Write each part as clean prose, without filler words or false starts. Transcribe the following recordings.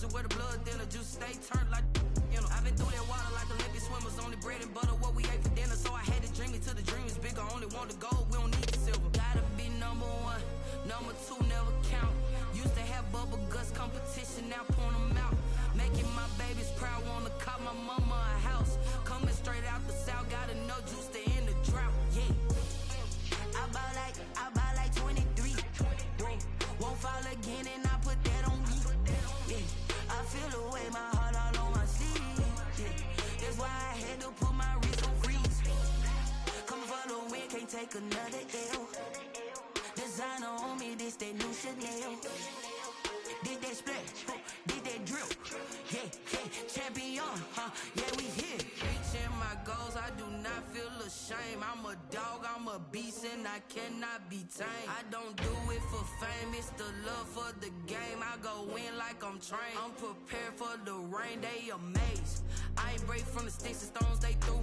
pressure where the blood thinner, juice stay turned like, you know. I've been through that water like Olympic swimmers, only bread and butter, what we ate for dinner. So I had to dream it till the dream is bigger, only want the gold, we don't need the silver. Gotta be number one, number two never count. Used to have bubble guts competition, now point them out. Making my babies proud, wanna cop my mama a house. Coming straight out the south, gotta know juice to end the drought, yeah. I buy like 23. Won't fall again and I put that on me. Yeah, I feel the way, my heart all on my sleeve. Yeah, that's why I had to put my wrist on freeze. Coming for the win, can't take another L. Designer on me, this that new Chanel. Did that splash, did that drill. Yeah, champion, yeah, we here. Reaching my goals, I do not feel ashamed. I'm a dog, I'm a beast, and I cannot be tamed. I don't do it for fame, it's the love for the game. I go in like I'm trained. I'm prepared for the rain, they amazed. I ain't break from the sticks and stones they threw.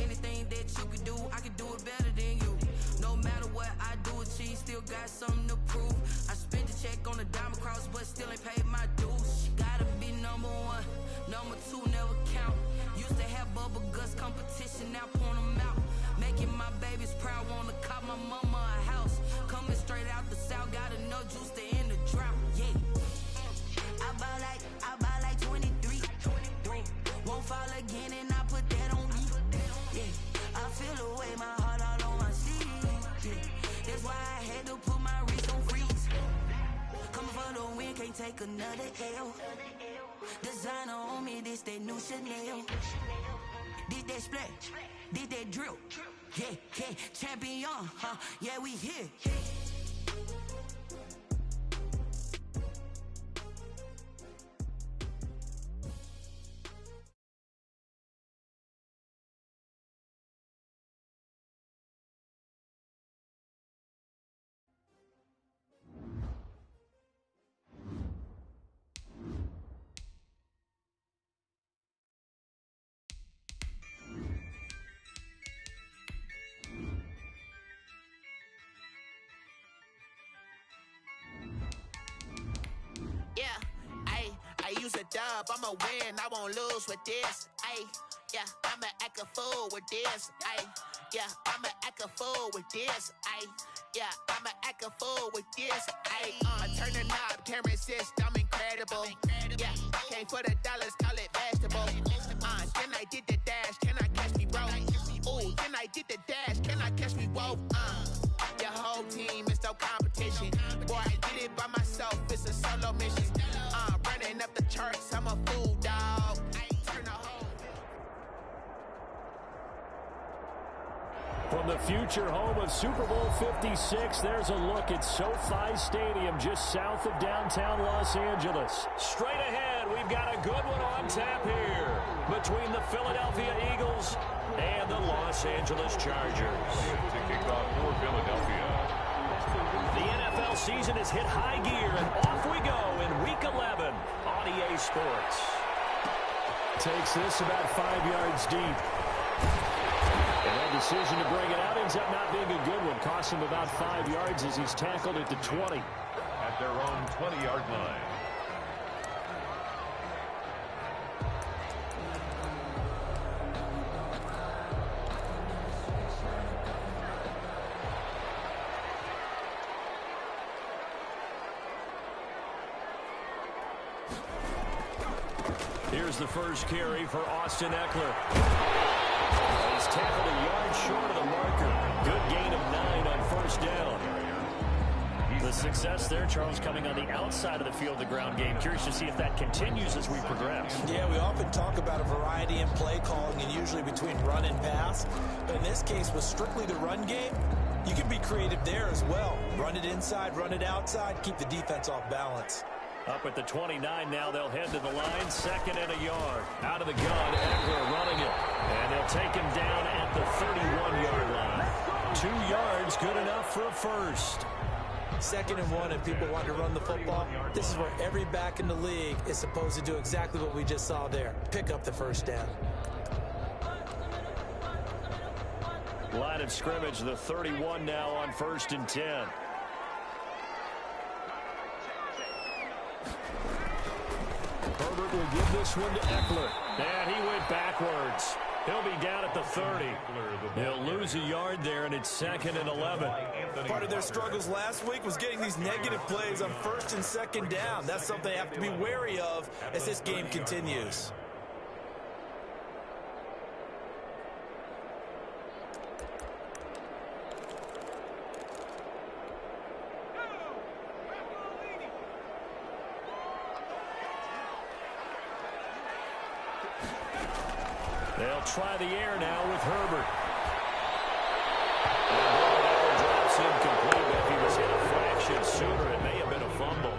Anything that you can do, I can do it better than you. No matter what I do, achieve, still got something to prove. I spent the check on the diamond cross, but still ain't paid my dues. Gotta be number one, number two never count. Used to have bubble guts competition, now point them out. Making my babies proud, wanna cop my mama a house. Coming straight out the south, gotta know juice to end the drought, yeah. I buy like 23. Won't fall again and I put that on me. Yeah, I feel the way, my heart all on my sleeve. Yeah, that's why I had to put my wrist on freeze. Coming for the win, can't take another L. Designer on me, this that new Chanel. Did that splash, did that drill. Yeah, champion, yeah, we here. I use a dub, I'ma win, I won't lose with this. Yeah, I'ma act a fool with this. Yeah, I'ma act a fool with this. Yeah, I'ma act a fool with this. I turn the knob, camera assist, I'm incredible. Yeah, came for the dollars, call it vegetable. Then I did the dash, can I catch me, bro? Ooh, then I did the dash, can I catch me, whoa? Your whole team is no competition. Boy, I did it by myself, it's a solo mission. Running up the charts, I'm a fool, dog. Turn the whole. From the future home of Super Bowl 56, there's a look at SoFi Stadium just south of downtown Los Angeles. Straight ahead, we've got a good one on tap here between the Philadelphia Eagles and the Los Angeles Chargers. To kick off for Philadelphia. The NFL season has hit high gear, and off we go in Week 11 on EA Sports. Takes this about 5 yards deep. And that decision to bring it out ends up not being a good one. Costs him about 5 yards as he's tackled at the 20. At their own 20-yard line. Here's the first carry for Austin Eckler. He's tackled a yard short of the marker. Good gain of 9 on first down. The success there, Charles, coming on the outside of the field, the ground game. Curious to see if that continues as we progress. Yeah, we often talk about a variety in play calling and usually between run and pass. But in this case, with strictly the run game, you can be creative there as well. Run it inside, run it outside, keep the defense off balance. Up at the 29 now, they'll head to the line. 2nd and a yard. Out of the gun, Eckler running it. And they'll take him down at the 31-yard line. 2 yards, good enough for a first. 2nd and 1, and people want to run the football. This is where every back in the league is supposed to do exactly what we just saw there. Pick up the first down. Line of scrimmage, the 31 now on 1st and 10. Herbert will give this one to Eckler. And he went backwards. He'll be down at the 30. He'll lose a yard there, and it's 2nd and 11. Part of their struggles last week was getting these negative plays on 1st and 2nd down. That's something they have to be wary of as this game continues. They'll try the air now with Herbert. And drops incomplete. If he was hit a fraction sooner, it may have been a fumble.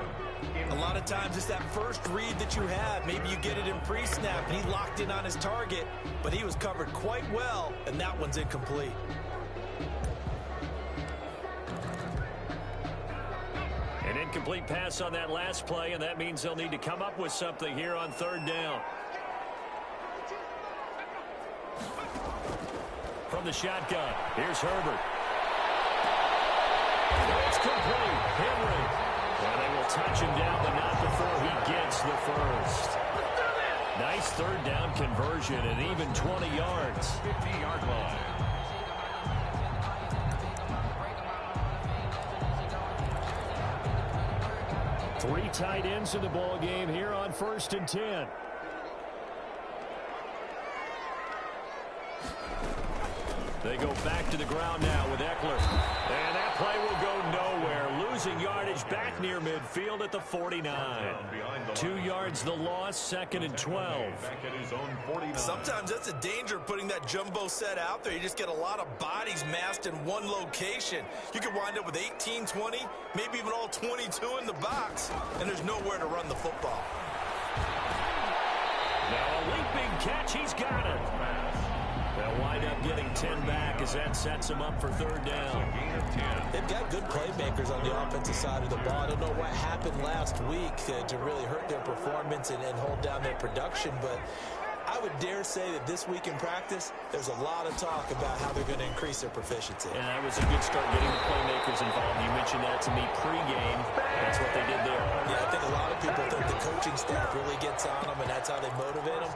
A lot of times it's that first read that you have. Maybe you get it in pre-snap, and he locked in on his target, but he was covered quite well, and that one's incomplete. An incomplete pass on that last play, and that means they'll need to come up with something here on 3rd down. From the shotgun, here's Herbert. It's complete. Henry. And they will touch him down, but not before he gets the first. Nice 3rd down conversion and even 20 yards. 50-yard line. Three tight ends in the ball game here on 1st and 10. They go back to the ground now with Eckler. And that play will go nowhere. Losing yardage back near midfield at the 49. 2 yards the loss, 2nd and 12. Back at his own 49. Sometimes that's a danger putting that jumbo set out there. You just get a lot of bodies massed in one location. You could wind up with 18, 20, maybe even all 22 in the box, and there's nowhere to run the football. Now a leaping catch. He's got it. They'll wind up getting 10 back as that sets them up for 3rd down. They've got good playmakers on the offensive side of the ball. I don't know what happened last week to really hurt their performance and hold down their production, but I would dare say that this week in practice, there's a lot of talk about how they're going to increase their proficiency. And that was a good start getting the playmakers involved. You mentioned that to me pregame. That's what they did there. Yeah, I think a lot of people think the coaching staff really gets on them, and that's how they motivate them.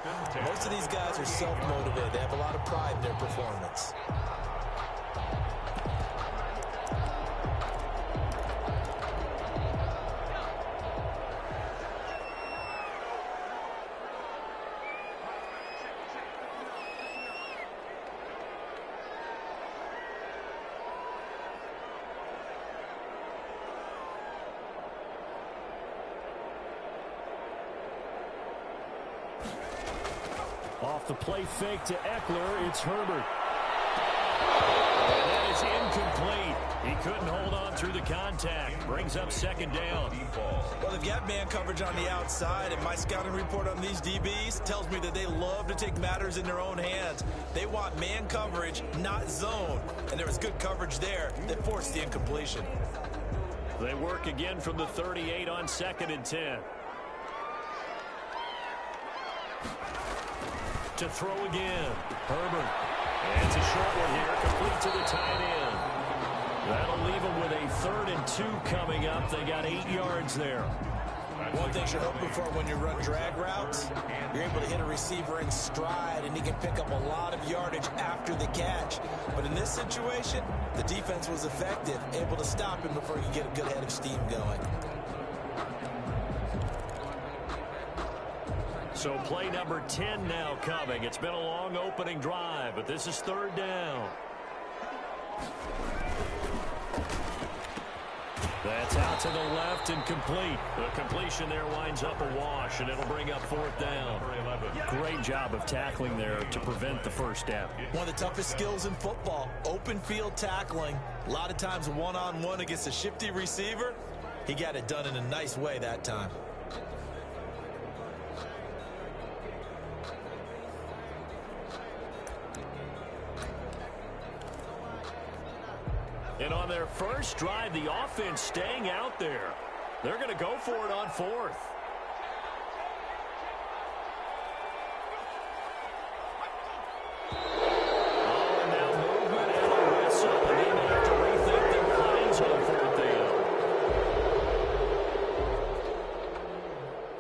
Most of these guys are self-motivated. They have a lot of pride in their performance. Off the play fake to Eckler, it's Herbert. And that is incomplete. He couldn't hold on through the contact. Brings up 2nd down. Well, they've got man coverage on the outside, and my scouting report on these DBs tells me that they love to take matters in their own hands. They want man coverage, not zone. And there was good coverage there that forced the incompletion. They work again from the 38 on 2nd and 10. To throw again. Herbert. And it's a short one here, complete to the tight end. That'll leave them with a 3rd and 2 coming up. They got 8 yards there. One thing you're hoping for when you run drag routes, you're able to hit a receiver in stride, and he can pick up a lot of yardage after the catch. But in this situation, the defense was effective, able to stop him before he could get a good head of steam going. So play number 10 now coming. It's been a long opening drive, but this is 3rd down. That's out to the left and complete. The completion there winds up a wash, and it'll bring up 4th down. Great job of tackling there to prevent the 1st down. One of the toughest skills in football, open field tackling. A lot of times one-on-one against a shifty receiver. He got it done in a nice way that time. And on their first drive, the offense staying out there. They're going to go for it on 4th. Oh, and now movement and a whistle. And they may have to rethink their plans on 4th down.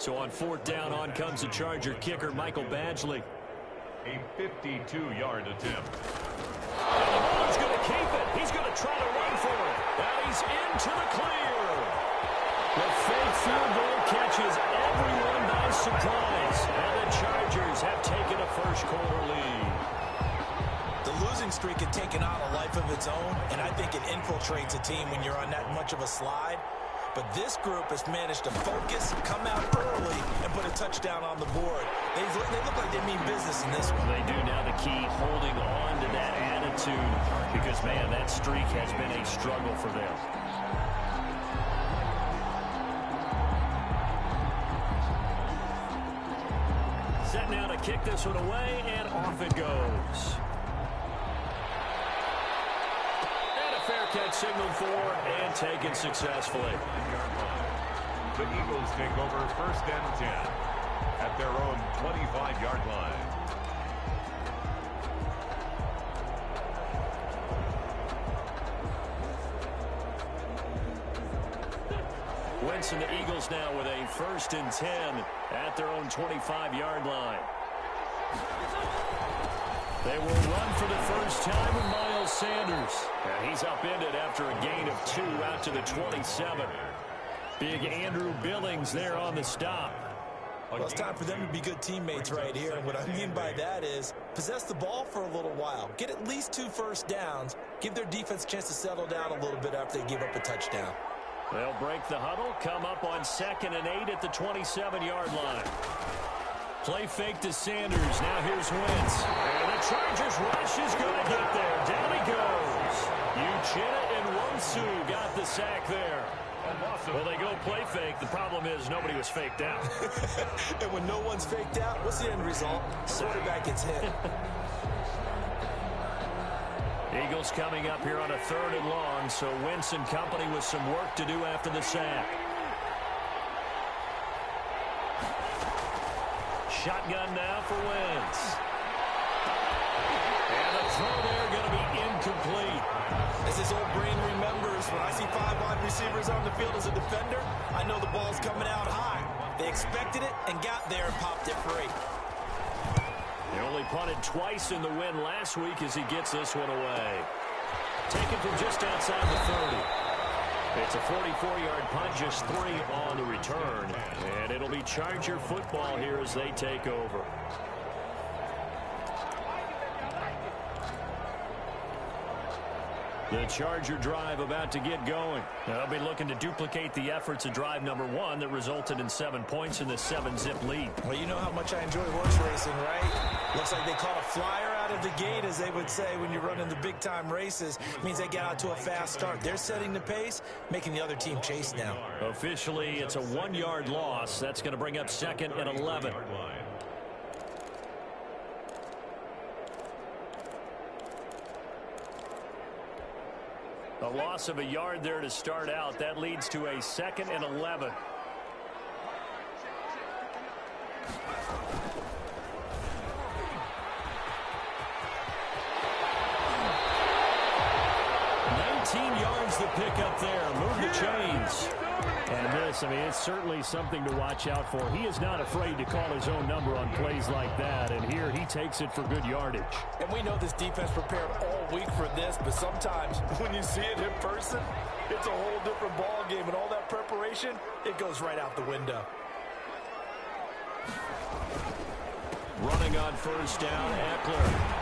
So on 4th down, on comes the Charger kicker, Michael Badgley. A 52-yard attempt. And the ball's going to keep it. He's going to try to run for it. And he's into the clear. The fake field goal catches everyone by surprise. And the Chargers have taken a first-quarter lead. The losing streak had taken on a life of its own, and I think it infiltrates a team when you're on that much of a slide. But this group has managed to focus, come out early, and put a touchdown on the board. They look like they mean business in this one. They do. Now the key, holding on to that attitude, because, man, that streak has been a struggle for them. Set now to kick this one away, and off it goes. Fair catch signaled for and taken successfully. The Eagles take over 1st and 10 at their own 25-yard line. Wentz and the Eagles now with a 1st and 10 at their own 25-yard line. They will run for the first time with Miles Sanders. And he's upended after a gain of 2 out to the 27. Big Andrew Billings there on the stop. Well, it's time for them to be good teammates right here. And what I mean by that is possess the ball for a little while. Get at least 2 first downs. Give their defense a chance to settle down a little bit after they give up a touchdown. They'll break the huddle, come up on 2nd and 8 at the 27-yard line. Play fake to Sanders. Now here's Wentz. And the Chargers rush is going to get there. Down he goes. Uchenna and Nwosu got the sack there. Well, they go play fake. The problem is nobody was faked out. And when no one's faked out, what's the end result? Quarterback gets hit. Eagles coming up here on a 3rd and long, so Wentz and company with some work to do after the sack. Shotgun now for Wentz. And the throw there going to be incomplete. As his old brain remembers, when I see 5 wide receivers on the field as a defender, I know the ball's coming out high. They expected it and got there and popped it free. They only punted twice in the win last week as he gets this one away. Taken from just outside the 30. It's a 44-yard punt, just 3 on the return. And it'll be Charger football here as they take over. The Charger drive about to get going. They'll be looking to duplicate the efforts of drive number 1 that resulted in 7 points in the 7-zip lead. Well, you know how much I enjoy horse racing, right? Looks like they caught a flyer out of the gate, as they would say when you're running the big-time races. It means they get out to a fast start. They're setting the pace, making the other team chase now. Officially, it's a 1-yard loss. That's going to bring up 2nd and 11. A loss of a yard there to start out. That leads to a 2nd and 11. Yards the pick up there. Move the chains. And this, I mean, it's certainly something to watch out for. He is not afraid to call his own number on plays like that. And here he takes it for good yardage. And we know this defense prepared all week for this, but sometimes when you see it in person, it's a whole different ball game. And all that preparation, it goes right out the window. Running on 1st down, Eckler.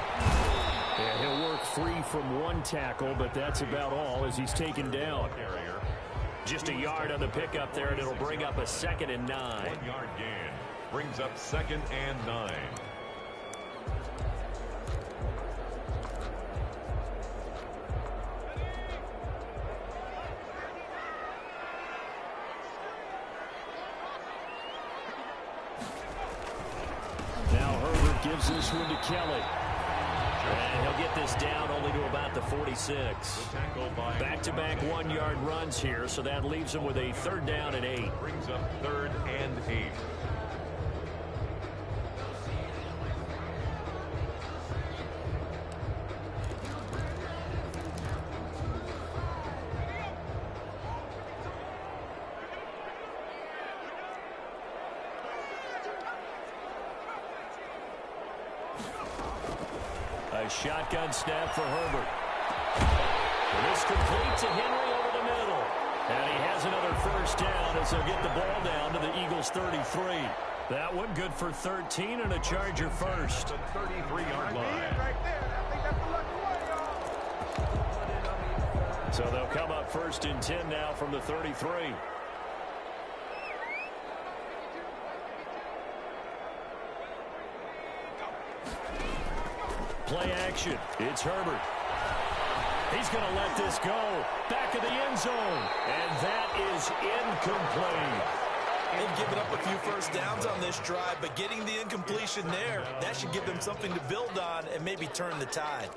And he'll work free from 1 tackle, but that's about all as he's taken down. Just a yard on the pickup there, and it'll bring up a 2nd and 9. 1-yard gain brings up 2nd and 9. Now Herbert gives this one to Kelly. And he'll get this down only to about the 46. Back-to-back 1-yard runs here, so that leaves him with a 3rd down and 8. Brings up 3rd and 8. A shotgun snap for Herbert. And this complete to Henry over the middle. And he has another first down as they'll get the ball down to the Eagles' 33. That one good for 13 and a Charger first. The 33-yard line. So they'll come up first and 10 now from the 33. Play action. It's Herbert. He's going to let this go. Back of the end zone. And that is incomplete. They've given up a few first downs on this drive, but getting the incompletion there, that should give them something to build on and maybe turn the tide.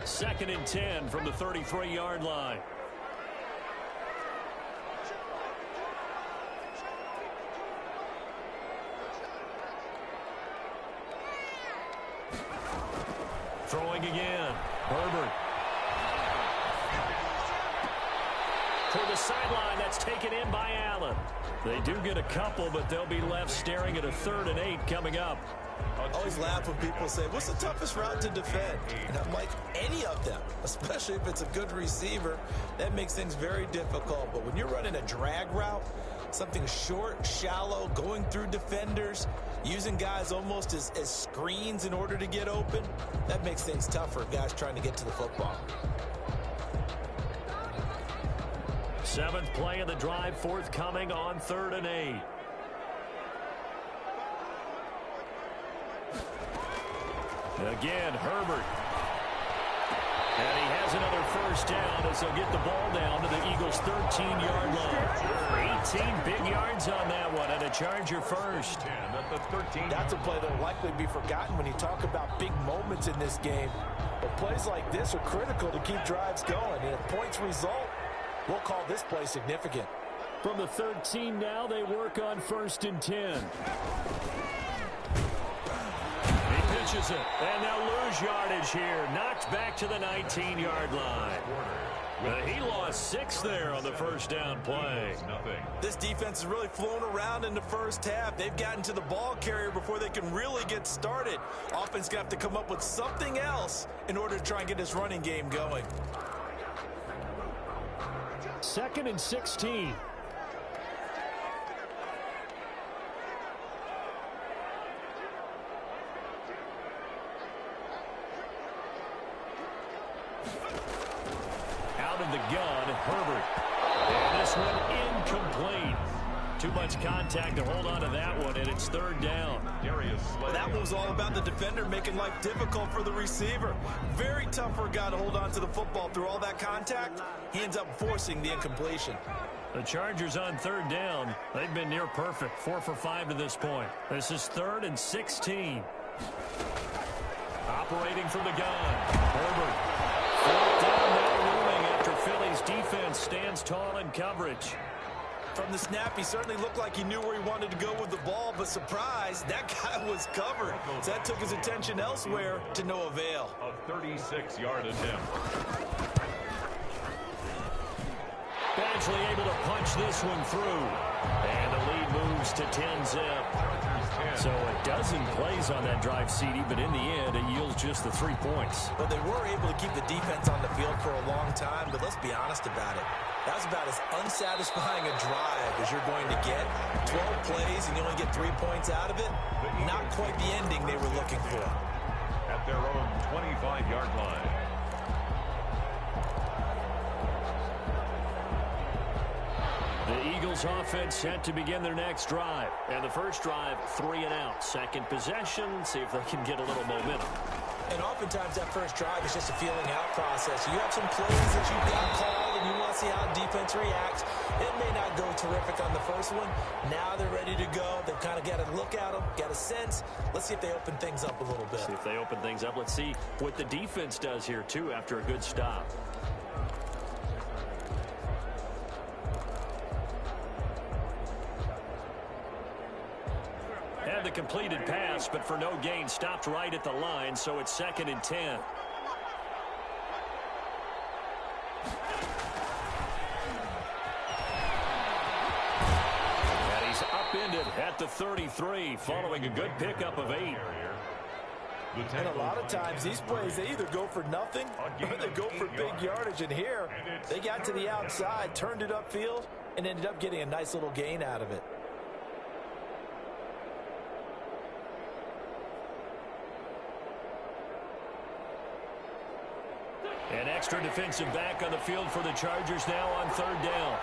Second and 10 from the 33-yard line. Throwing again. Herbert. For the sideline, that's taken in by Allen. They do get a couple, but they'll be left staring at a 3rd and 8 coming up. I always laugh when people say, what's the toughest route to defend? And I'm like, any of them, especially if it's a good receiver. That makes things very difficult. But when you're running a drag route, something short, shallow, going through defenders, using guys almost as screens in order to get open, that makes things tougher, guys trying to get to the football. 7th play of the drive forthcoming on 3rd and 8. Again, Herbert. And he has another first down as they'll get the ball down to the Eagles' 13-yard line. 18 big yards on that one, and a Charger first. That's a play that will likely be forgotten when you talk about big moments in this game. But plays like this are critical to keep drives going. And if points result, we'll call this play significant. From the 13 now, they work on 1st and 10. Pitches it, and they'll lose yardage here. Knocked back to the 19-yard line. He lost 6 there on the first down play. This defense is really flown around in the first half. They've gotten to the ball carrier before they can really get started. Offense got to come up with something else in order to try and get this running game going. 2nd and 16. Out of the gun, Herbert. And this one incomplete. Too much contact to hold on to that one, and it's 3rd down. That one was all about the defender making life difficult for the receiver. Very tough for a guy to hold on to the football through all that contact. He ends up forcing the incompletion. The Chargers on 3rd down. They've been near perfect, 4 for 5 to this point. This is 3rd and 16. Operating from the gun, Herbert. 4th down now looming after Philly's defense stands tall in coverage. From the snap, he certainly looked like he knew where he wanted to go with the ball, but surprise, that guy was covered. So that took his attention elsewhere to no avail. A 36-yard attempt. Badgley able to punch this one through. And the lead moves to 10-zip. So a dozen plays on that drive, CD, but in the end, it yields just the 3 points. Well, they were able to keep the defense on the field for a long time, but let's be honest about it. That was about as unsatisfying a drive as you're going to get. 12 plays and you only get 3 points out of it. Not quite the ending they were looking for. At their own 25-yard line. The Eagles offense set to begin their next drive. And the first drive, 3 and out. Second possession, see if they can get a little momentum. And oftentimes that first drive is just a feeling out process. You have some plays that you've got called and you want to see how the defense reacts. It may not go terrific on the first one. Now they're ready to go. They've kind of got to look at them, got a sense. Let's see if they open things up a little bit. See if they open things up. Let's see what the defense does here, too, after a good stop. And the completed pass, but for no gain, stopped right at the line, so it's 2nd and 10. And he's up into landed at the 33 following a good pickup of 8. And a lot of times these plays, they either go for nothing or they go for big yardage. And here, they got to the outside, turned it upfield, and ended up getting a nice little gain out of it. An extra defensive back on the field for the Chargers now on 3rd down.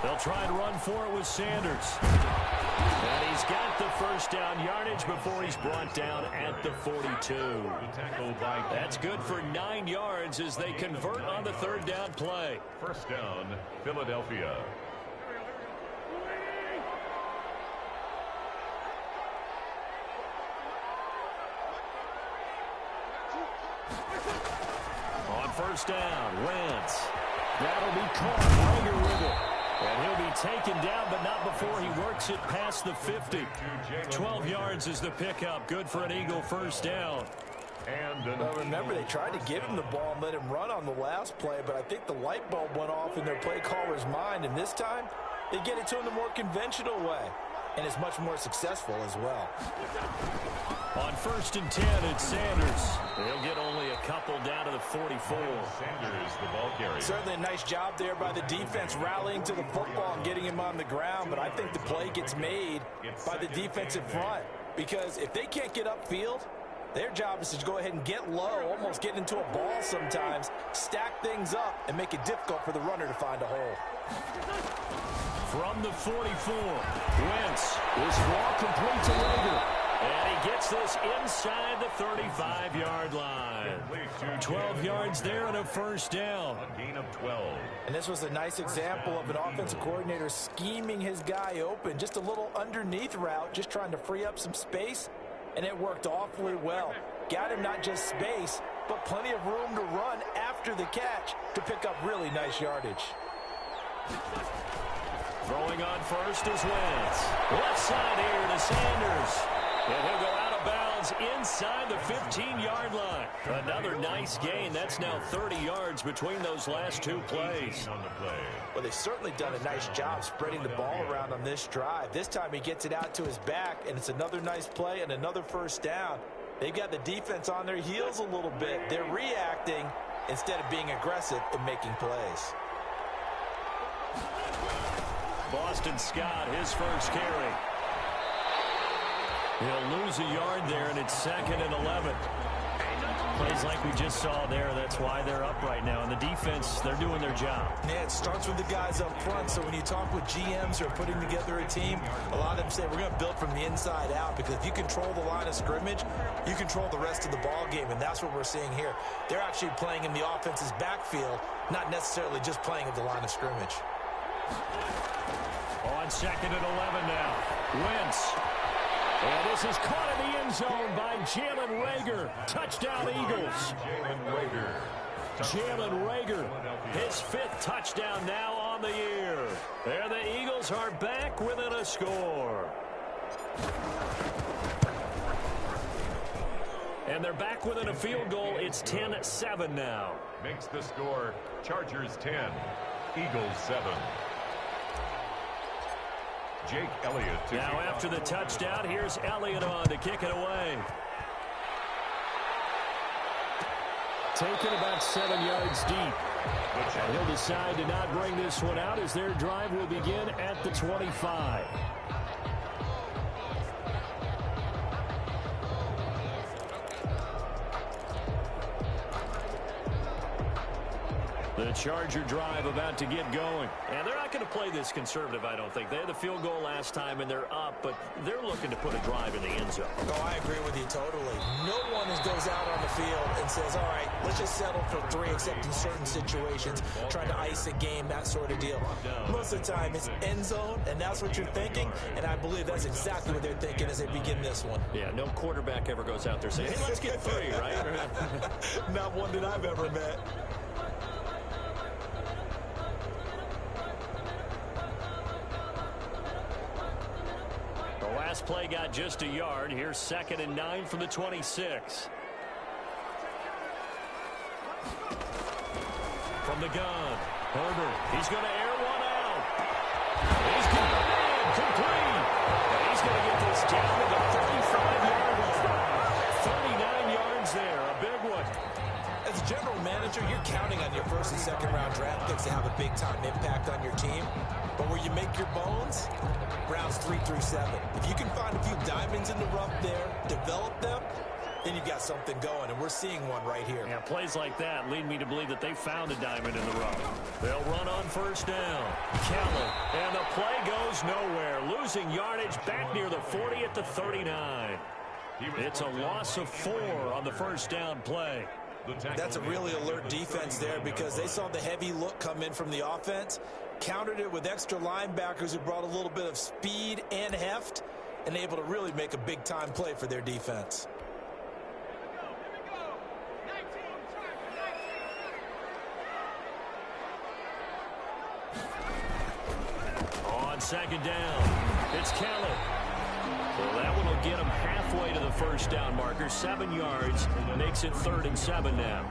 They'll try and run for it with Sanders. And he's got the first down yardage before he's brought down at the 42. That's good for 9 yards as they convert on the 3rd down play. First down, Philadelphia. On first down, Wentz. That'll be caught. Rager with it. And he'll be taken down, but not before he works it past the 50. 12 yards is the pickup. Good for an Eagle first down. Well, remember, they tried to give him the ball and let him run on the last play, but I think the light bulb went off in their play caller's mind, and this time they get it to him the more conventional way, and it's much more successful as well. On 1st and 10, it's Sanders. He'll get only a couple down to the 44. Sanders, the ball carrier. Certainly a nice job there by the defense rallying to the football and getting him on the ground, but I think the play gets made by the defensive front, because if they can't get upfield, their job is to go ahead and get low, almost get into a ball sometimes, stack things up, and make it difficult for the runner to find a hole. From the 44, Wentz is ball complete to Rager. And he gets this inside the 35-yard line. 12 yards there and a first down. A gain of 12. And this was a nice example of an offensive coordinator scheming his guy open. Just a little underneath route, just trying to free up some space. And it worked awfully well. Got him not just space, but plenty of room to run after the catch to pick up really nice yardage. Throwing on first is Wentz. Left side here to Sanders. And he'll go out of bounds inside the 15-yard line. Another nice gain. That's now 30 yards between those last 2 plays. Well, they've certainly done a nice job spreading the ball around on this drive. This time he gets it out to his back, and it's another nice play and another first down. They've got the defense on their heels a little bit. They're reacting instead of being aggressive and making plays. Boston Scott, his first carry. He'll lose a yard there, and it's 2nd and 11. Plays like we just saw there, that's why they're up right now. And the defense, they're doing their job. Yeah, it starts with the guys up front. So when you talk with GMs who are putting together a team, a lot of them say we're going to build from the inside out, because if you control the line of scrimmage, you control the rest of the ball game, and that's what we're seeing here. They're actually playing in the offense's backfield, not necessarily just playing at the line of scrimmage. On 2nd and 11 now, Wentz. And this is caught in the end zone by Jalen Rager. Touchdown, Eagles. Jalen Rager, his 5th touchdown now on the year. There the Eagles are back within a score. And they're back within a field goal. It's 10-7 now. Makes the score Chargers 10, Eagles 7. Jake Elliott. Now after the touchdown, here's Elliott on to kick it away. Taken about 7 yards deep. And he'll decide to not bring this one out as their drive will begin at the 25. The Charger drive about to get going. And they're not going to play this conservative, I don't think. They had the field goal last time, and they're up, but they're looking to put a drive in the end zone. Oh, I agree with you totally. No one goes out on the field and says, all right, let's just settle for 3, except in certain situations, trying to ice a game, that sort of deal. Most of the time, it's end zone, and that's what you're thinking, and I believe that's exactly what they're thinking as they begin this one. Yeah, no quarterback ever goes out there saying, hey, let's get 3, right? Not one that I've ever met. Last play got just a yard. Here's 2nd and 9 from the 26. the gun. Herbert, he's going to air one out. He's got it in, complete. And he's going to get this down to the 35-yard line. 39 yards there, a big one. As a general manager, you're counting on your first and second round draft picks to have a big-time impact on your team. But where you make your bones, rounds 3 through 7. If you can find a few diamonds in the rough there, develop them, then you've got something going, and we're seeing one right here. Yeah, plays like that lead me to believe that they found a diamond in the rough. They'll run on first down. Kellen, and the play goes nowhere. Losing yardage back near the 40 at the 39. It's a loss of 4 on the first down play. That's a really alert defense there because they saw the heavy look come in from the offense, countered it with extra linebackers who brought a little bit of speed and heft, and able to really make a big-time play for their defense. On second down, it's Kelly. Well, that one will get him halfway to the first down marker. 7 yards, makes it 3rd and 7 now.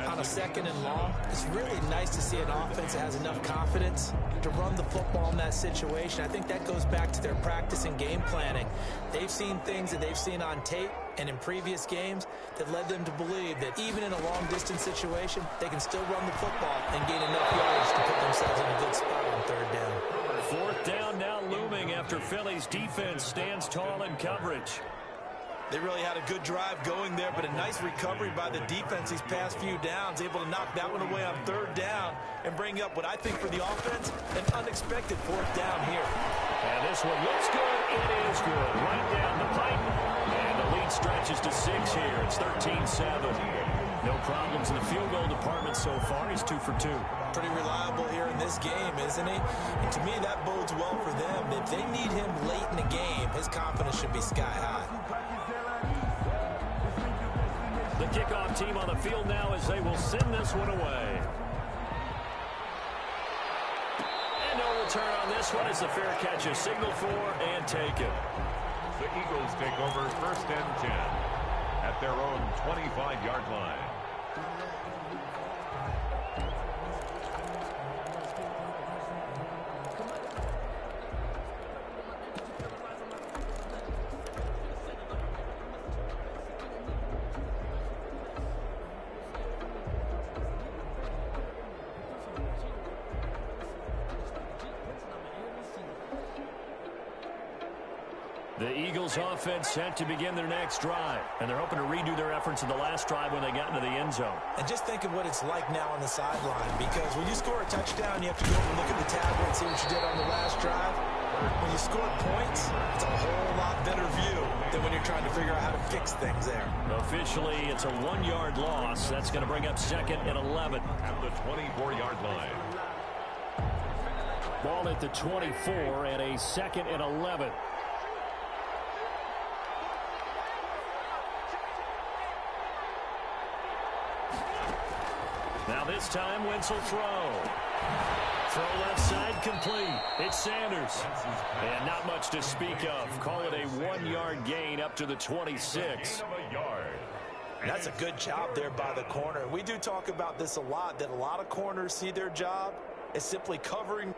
On a second and long, it's really nice to see an offense that has enough confidence to run the football in that situation. I think that goes back to their practice and game planning. They've seen things that they've seen on tape and in previous games that led them to believe that even in a long-distance situation, they can still run the football and gain enough yards to put themselves in a good spot on 3rd down. 4th down now looming after Philly's defense stands tall in coverage. They really had a good drive going there, but a nice recovery by the defense these past few downs, able to knock that one away on 3rd down and bring up what I think for the offense, an unexpected 4th down here. And this one looks good. It is good. Right down the pipe. And the lead stretches to 6 here. It's 13-7. No problems in the field goal department so far. He's 2 for 2. Pretty reliable here in this game, isn't he? And to me, that bodes well for them. If they need him late in the game, his confidence should be sky high. The kickoff team on the field now as they will send this one away. And no return on this one as the fair catch is signaled for and taken. The Eagles take over 1st and 10 at their own 25-yard line. The Eagles offense set to begin their next drive, and they're hoping to redo their efforts in the last drive when they got into the end zone. And just think of what it's like now on the sideline, because when you score a touchdown, you have to go and look at the tablet and see what you did on the last drive. When you score points, it's a whole lot better view than when you're trying to figure out how to fix things there. Officially, it's a 1-yard loss. That's going to bring up 2nd and 11. At the 24-yard line. Ball at the 24 and a 2nd and 11. Now this time, Wentz will throw. Throw left side complete. It's Sanders. And not much to speak of. Call it a 1-yard gain up to the 26. That's a good job there by the corner. We do talk about this a lot, that a lot of corners see their job as simply covering.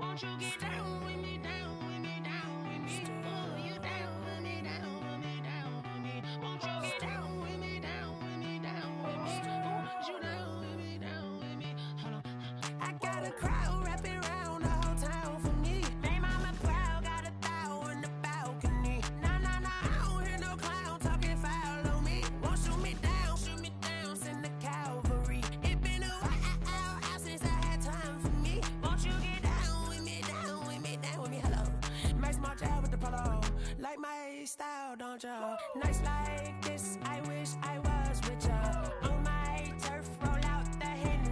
Won't you get down with me, down with me, down with me? Oh, you down with me, down with me, down with me. Won't you get down with me, down with me, down with me? Oh, you down with me, down with me? Hold on. I got a crowd wrapping around the whole town for me. Name on my crowd, got a thou in the balcony. Nah, nah, nah, I don't hear no clown talking foul on me. Won't shoot me down, send the cavalry. It been a while since I had time for me. Won't you get down with me, down with me, down with me? Hello. Max March out with the polo. Like my style, don't ya? Nights like this, I wish I was with ya. On my turf, roll out the Henny.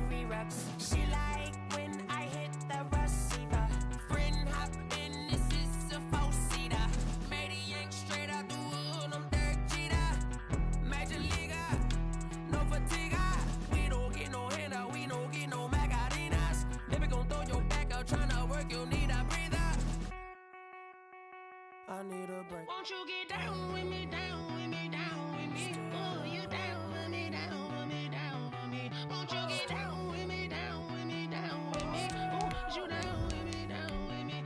I need a break. Won't you get down with me, down with me, down with me? Oh, you down with me, down with me, down with me. Won't you get down with me, down with me, down with me? Oh, you down with me, down with me?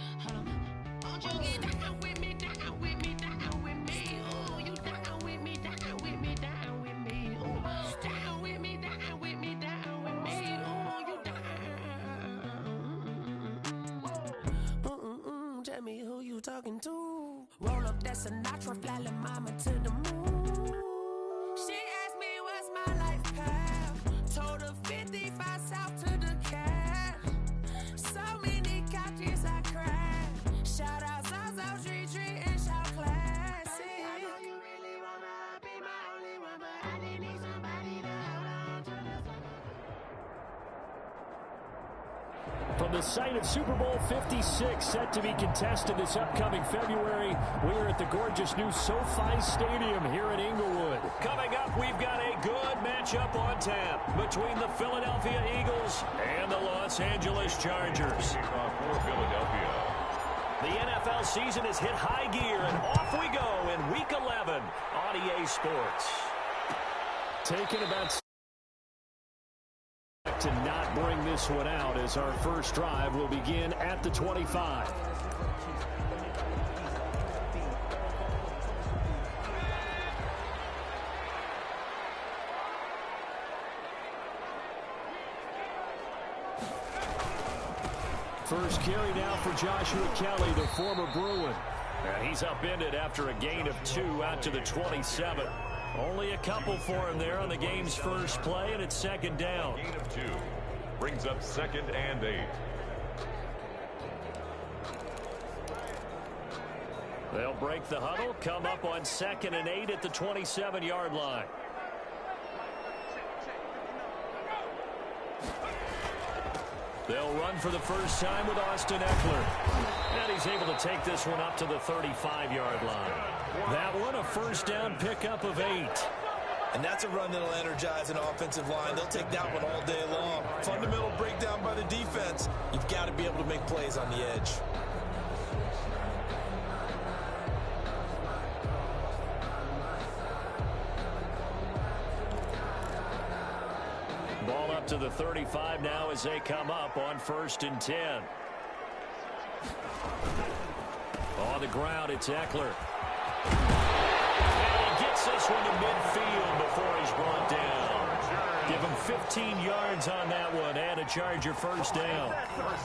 Won't you get down with me, down with me, down with me? Oh, you down with me, down with me, down with me? Oh, down with me, down with me, down with me? Oh, you down. Tell me who you talking to. Roll up that Sinatra, fly la mama to the moon. She asked me what's my life path. Told her 55 south to the cat. So many couches I crashed. Shout out South Street and shout classic. I know you really wanna be my only one, but I didn't need somebody to hold on to the From the site of Super Bowl 56, set to be contested this upcoming February, we are at the gorgeous new SoFi Stadium here in Inglewood. Coming up, we've got a good matchup on tap between the Philadelphia Eagles and the Los Angeles Chargers. For Philadelphia. The NFL season has hit high gear, and off we go in Week 11 on EA Sports. Taking about to not bring this one out as our first drive will begin at the 25. First carry now for Joshua Kelly, the former Bruin. And he's upended after a gain of 2 out to the 27. Only a couple for him there on the game's first play, and it's second down. Gain of 2. Brings up 2nd and 8. They'll break the huddle, come up on 2nd and 8 at the 27-yard line. They'll run for the first time with Austin Eckler. And he's able to take this one up to the 35-yard line. That one, a first down pickup of 8. And that's a run that'll energize an offensive line. They'll take that one all day long. Fundamental breakdown by the defense. You've got to be able to make plays on the edge. Ball up to the 35 now as they come up on 1st and 10. On the ground, it's Eckler. And he gets this one to midfield before he's brought down. Give him 15 yards on that one and a Charger first down.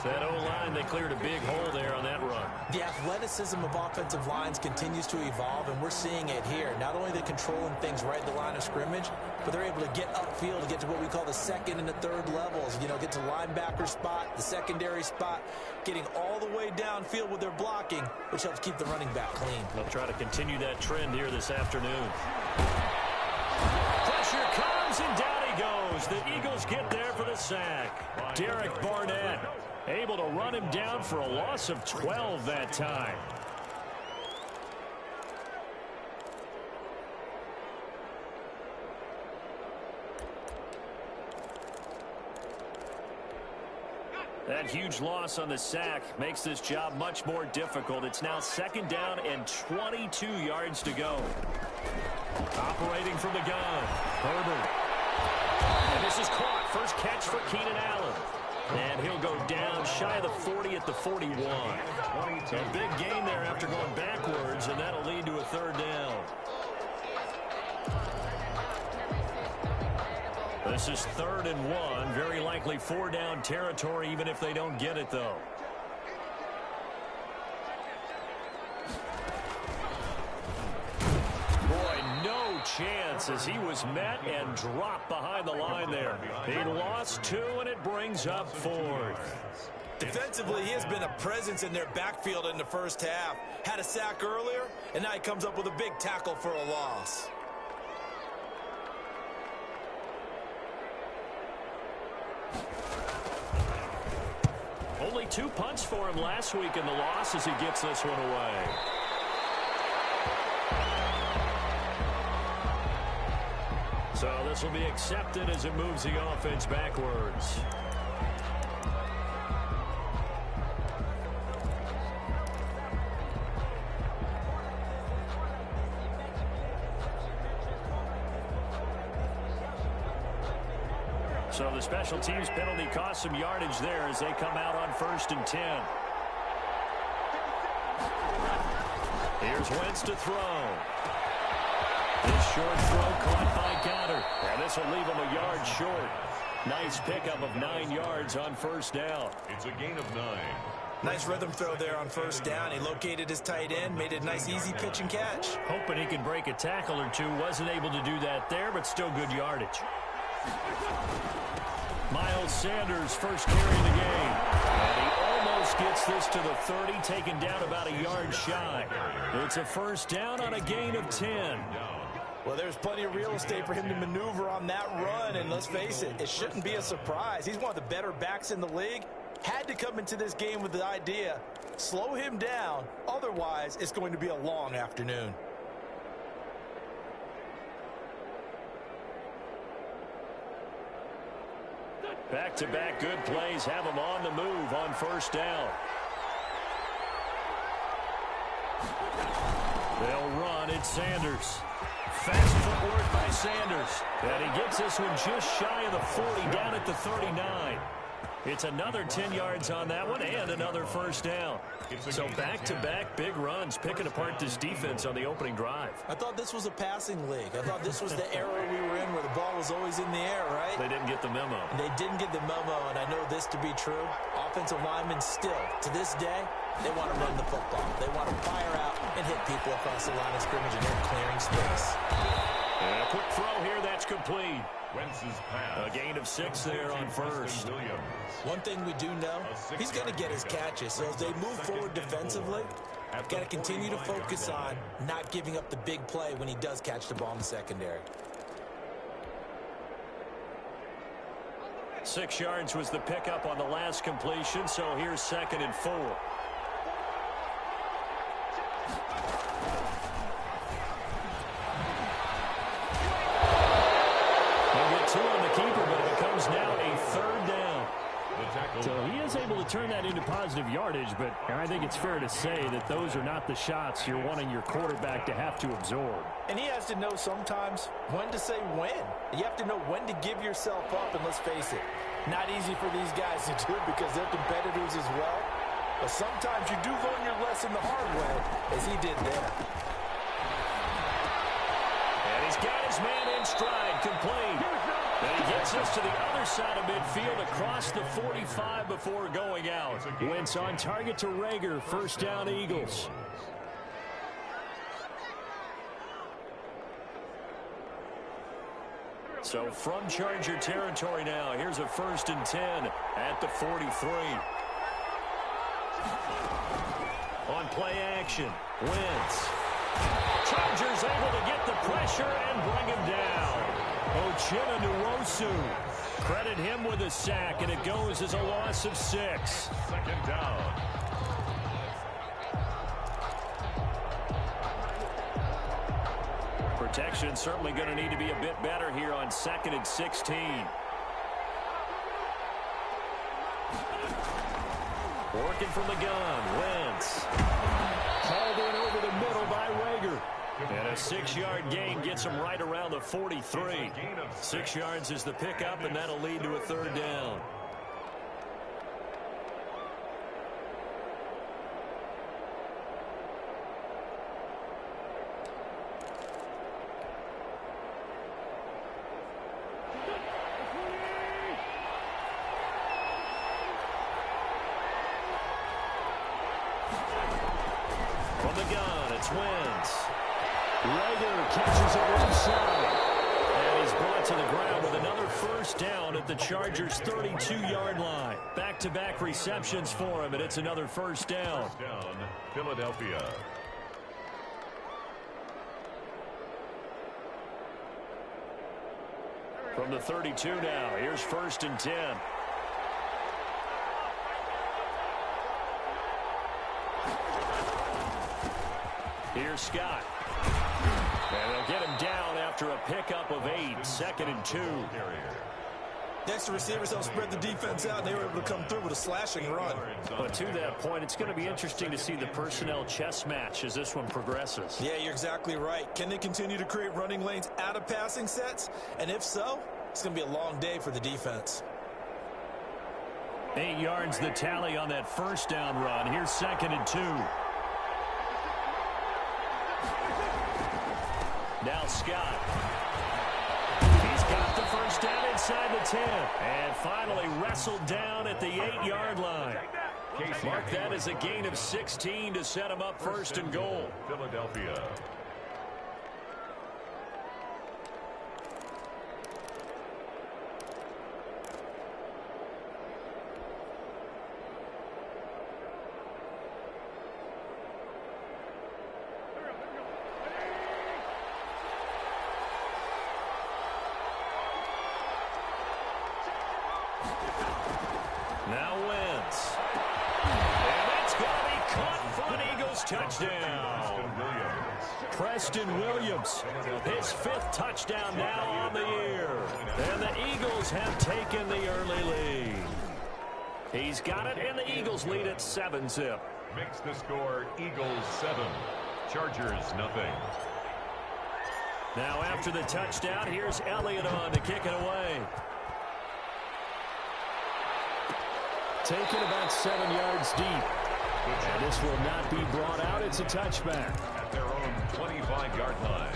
That O-line, they cleared a big hole there on that run. The athleticism of offensive lines continues to evolve, and we're seeing it here. Not only are they controlling things right at the line of scrimmage, but they're able to get upfield to get to what we call the 2nd and the 3rd levels. You know, get to linebacker spot, the secondary spot, getting all the way downfield with their blocking, which helps keep the running back clean. They'll try to continue that trend here this afternoon. Pressure comes, and down he goes. The Eagles get there for the sack. Derek Barnett able to run him down for a loss of 12 that time. That huge loss on the sack makes this job much more difficult. It's now 2nd down and 22 yards to go. Operating from the gun, Herbert. And this is caught. First catch for Keenan Allen. And he'll go down shy of the 40 at the 41. A big gain there after going backwards, and that'll lead to a 3rd down. This is 3rd and 1. Very likely 4-down territory, even if they don't get it, though. Boy, no chance as he was met and dropped behind the line there. He lost 2, and it brings up 4th. Defensively, he has been a presence in their backfield in the first half. Had a sack earlier, and now he comes up with a big tackle for a loss. Only 2 punts for him last week in the loss as he gets this one away. So this will be accepted as it moves the offense backwards. So the special teams penalty cost some yardage there as they come out on 1st and 10. Here's Wentz to throw. This short throw caught by Goddard. And this will leave him a yard short. Nice pickup of 9 yards on 1st down. It's a gain of 9. Nice rhythm throw there on 1st down. He located his tight end, made it a nice easy pitch and catch. Hoping he can break a tackle or two. Wasn't able to do that there, but still good yardage. Miles Sanders, first carry of the game. And he almost gets this to the 30, taken down about a yard shy. It's a 1st down on a gain of 10. Well, there's plenty of real estate for him to maneuver on that run, and let's face it, it shouldn't be a surprise. He's one of the better backs in the league. Had to come into this game with the idea, slow him down, otherwise it's going to be a long afternoon. Back-to-back good plays have him on the move on 1st down. They'll run. It's Sanders. Fast footwork by Sanders. And he gets this one just shy of the 40, down at the 39. It's another 10 yards on that one and another 1st down. So back-to-back big runs, picking apart this defense on the opening drive. I thought this was a passing league. I thought this was the era we were in where the ball was always in the air, right? They didn't get the memo. They didn't get the memo, and I know this to be true. Offensive linemen still, to this day, they want to run the football. They want to fire out and hit people across the line of scrimmage, and they're clearing space. And a quick throw here, that's complete. Wentz's pass. A gain of 6 there on 1st. One thing we do know, he's going to get his catches. So as they move forward defensively, got to continue to focus on not giving up the big play when he does catch the ball in the secondary. 6 yards was the pickup on the last completion, so here's 2nd and 4. So he is able to turn that into positive yardage, but I think it's fair to say that those are not the shots you're wanting your quarterback to have to absorb. And he has to know sometimes when to say when. You have to know when to give yourself up, and let's face it, not easy for these guys to do because they're competitors as well. But sometimes you do learn your lesson the hard way, as he did there. And he's got his man in stride, complete. And he gets us to the other side of midfield across the 45 before going out. Wentz on target to Reagor. 1st down, Eagles. So from Charger territory now, here's a 1st and 10 at the 43. On play action, Wentz. Chargers able to get the pressure and bring him down. Uchenna Nwosu. Credit him with a sack, and it goes as a loss of 6. 2nd down. Protection certainly going to need to be a bit better here on 2nd and 16. Working from the gun, Wentz. Hauled in over the middle by Reagor. And a 6-yard gain gets him right around the 43. 6 yards is the pickup, and that'll lead to a 3rd down. From the gun, it's Wentz. Reagor catches it right side. And he's brought to the ground with another 1st down at the Chargers' 32-yard line. Back-to-back receptions for him, and it's another 1st down. 1st down, Philadelphia. From the 32 now, here's 1st and 10. Here's Scott. And they'll get him down after a pickup of 8. 2nd and 2. Next, the receivers help spread the defense out, and they were able to come through with a slashing run. But to that point, it's going to be interesting to see the personnel chess match as this one progresses. Yeah, you're exactly right. Can they continue to create running lanes out of passing sets? And if so, It's going to be a long day for the defense. 8 yards the tally on that first down run. Here's 2nd and 2. Now Scott. He's got the first down inside the 10. And finally wrestled down at the 8-yard line. Mark that as a gain of 16 to set him up 1st and goal. Philadelphia. Now Wentz. And it's going to be caught for an Eagles touchdown. Preston Williams, his 5th touchdown now on the year. And the Eagles have taken the early lead. He's got it, and the Eagles lead at 7-zip. Makes the score Eagles 7, Chargers nothing. Now after the touchdown, here's Elliott on to kick it away. Taken about 7 yards deep. And this will not be brought out. It's a touchback. At their own 25-yard line.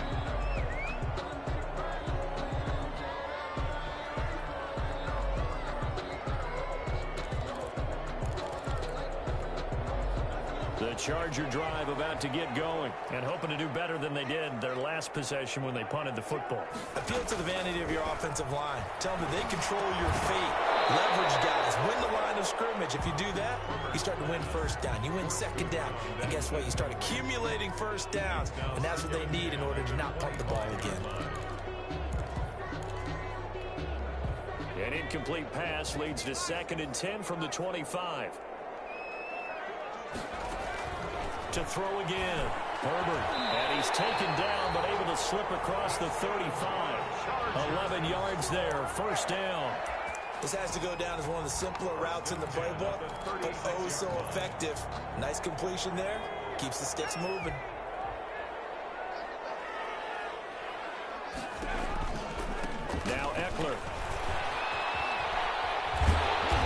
The Charger drive about to get going and hoping to do better than they did their last possession when they punted the football. Appeal to the vanity of your offensive line. Tell them that they control your fate. Leverage guys. Win the line of scrimmage. If you do that, you start to win first down. You win second down. And guess what? You start accumulating first downs. And that's what they need in order to not punt the ball again. An incomplete pass leads to 2nd and 10 from the 25. To throw again. Herbert. And he's taken down, but able to slip across the 35. 11 yards there. 1st down. This has to go down as one of the simpler routes in the playbook, but oh so effective. Nice completion there. Keeps the sticks moving. Now Eckler.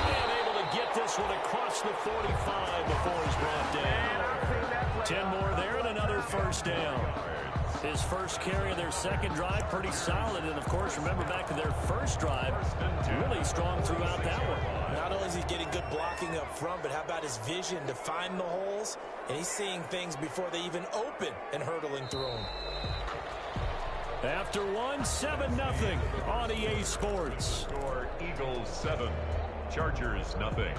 And able to get this one across the 45 before he's brought down. 10 more there and another 1st down. His first carry of their 2nd drive, pretty solid. And, of course, remember back to their 1st drive, really strong throughout that one. Not only is he getting good blocking up front, but how about his vision to find the holes? And he's seeing things before they even open and hurdling through them. After 7-0 on EA Sports. Score Eagles 7, Chargers nothing.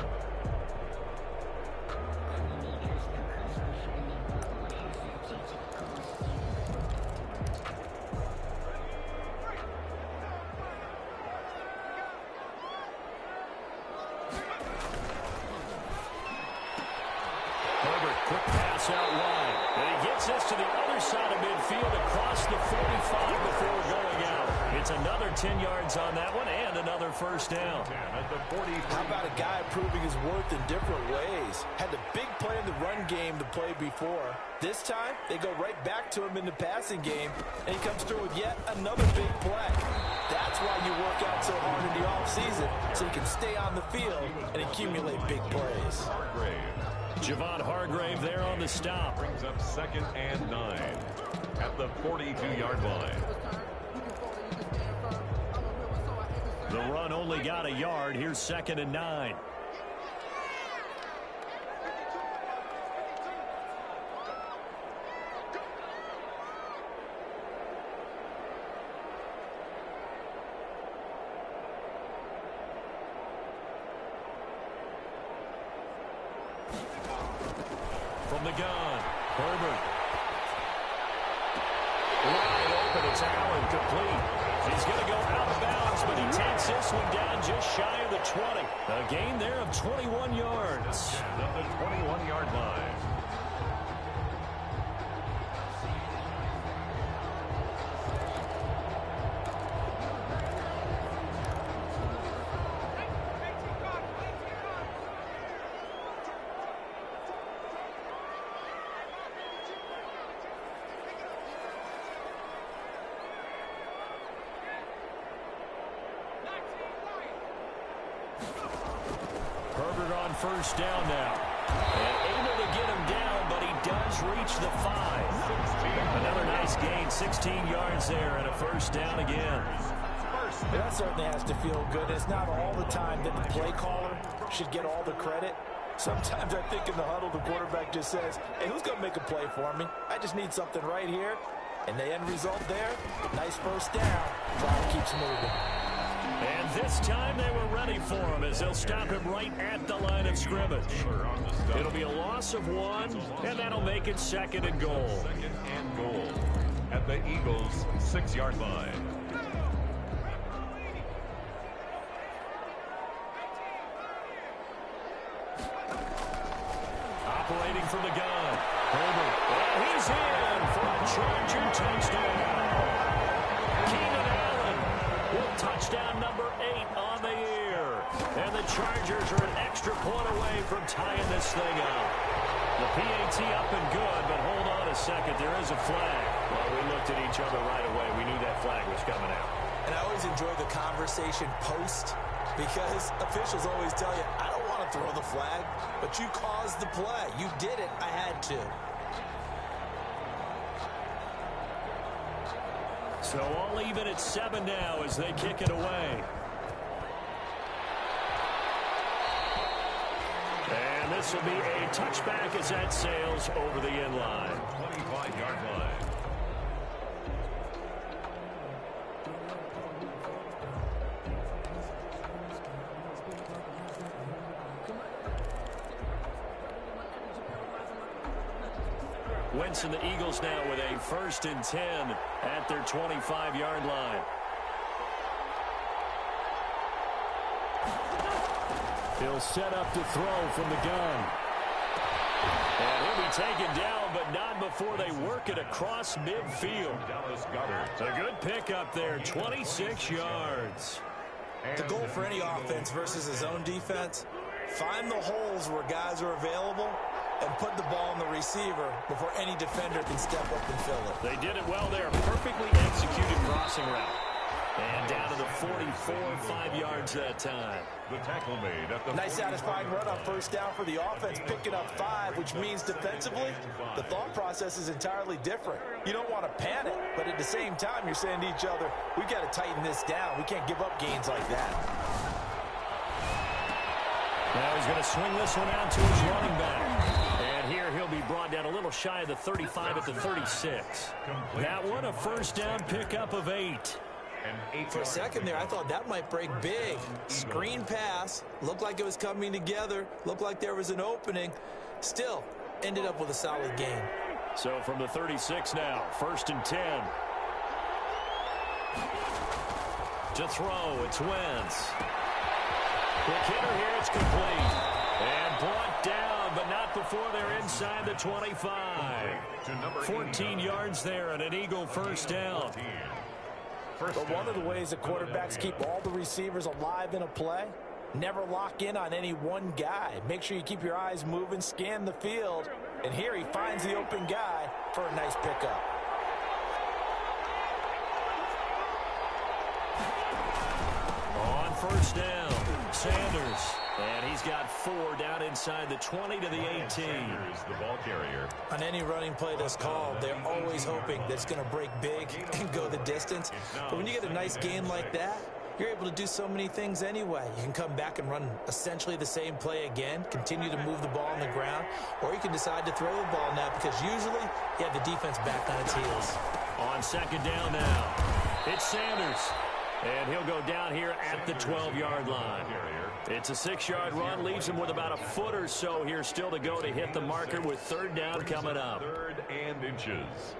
Quick pass out wide. And he gets this to the other side of midfield across the 45 before going out. It's another 10 yards on that one and another 1st down. At the 40. How about a guy proving his worth in different ways? Had the big play in the run game to play before. This time, they go right back to him in the passing game, and he comes through with yet another big play. That's why you work out so hard in the offseason, so you can stay on the field and accumulate big plays. Javon Hargrave there on the stop. Brings up 2nd and 9 at the 42-yard line. The run only got a yard. Here's 2nd and 9. From the gun, Herbert. Wide open, it's Allen, complete. He's going to go out of bounds, but he takes this one down just shy of the 20. A gain there of 21 yards. At the 21-yard line. first down now. And able to get him down, but he does reach the 5. Another nice gain, 16 yards there, and a first down again. That certainly has to feel good. It's not all the time that the play caller should get all the credit. Sometimes I think in the huddle, the quarterback just says, hey, who's going to make a play for me? I just need something right here. And the end result there, nice first down. Clock keeps moving. And this time they were ready for him as they'll stop him right at the line of scrimmage. It'll be a loss of 1, and that'll make it 2nd and goal. 2nd and goal at the Eagles' 6-yard line. Operating from the gun. Herbert. And he's in for a Charger touchdown. Keenan Allen with touchdown number 8 on the year. And the Chargers are an extra point away from tying this thing up. The PAT up and good, but hold on a second. There is a flag. Well, we looked at each other right away. We knew that flag was coming out. And I always enjoy the conversation post because officials always tell you, I don't want to throw the flag, but you caused the play. You did it. I had to. So all even at 7 now as they kick it away. And this will be a touchback as that sails over the end line. 25-yard line. Wentz and the Eagles now with a 1st and 10 at their 25-yard line. He'll set up to throw from the gun. And he'll be taken down, but not before they work it across midfield. A good pickup there, 26 yards. The goal for any offense versus his own defense, find the holes where guys are available and put the ball in the receiver before any defender can step up and fill it. They did it well there. Perfectly executed crossing route. And down to the 44, 5 yards that time. The tackle made at the nice satisfying run on first down for the offense, picking up 5, which means defensively, the thought process is entirely different. You don't want to panic, but at the same time, you're saying to each other, we got to tighten this down. We can't give up gains like that. Now he's going to swing this one out to his running back. And here he'll be brought down a little shy of the 35 at the 36. That one a first down pickup of 8. For a second there, I thought that might break big. Screen pass. Looked like it was coming together. Looked like there was an opening. Still, ended up with a solid gain. So from the 36 now, 1st and 10. To throw, it's Wentz. Quick hitter here, it's complete. And brought down, but not before they're inside the 25. 14 yards there and an Eagle first down. But one of the ways that quarterbacks keep all the receivers alive in a play, never lock in on any one guy. Make sure you keep your eyes moving, scan the field, and here he finds the open guy for a nice pickup. On first down, Sanders. And he's got 4 down inside the 20 to the 18. Sanders, the ball carrier. On any running play that's called, they're always hoping that it's going to break big and go the distance. But when you get a nice gain like that, you're able to do so many things anyway. You can come back and run essentially the same play again, continue to move the ball on the ground, or you can decide to throw the ball now because usually you have the defense back on its heels. On 2nd down now, it's Sanders. And he'll go down here at the 12-yard line. It's a 6-yard run, leaves him with about a foot or so here still to go to hit the marker with 3rd down coming up. 3rd and inches.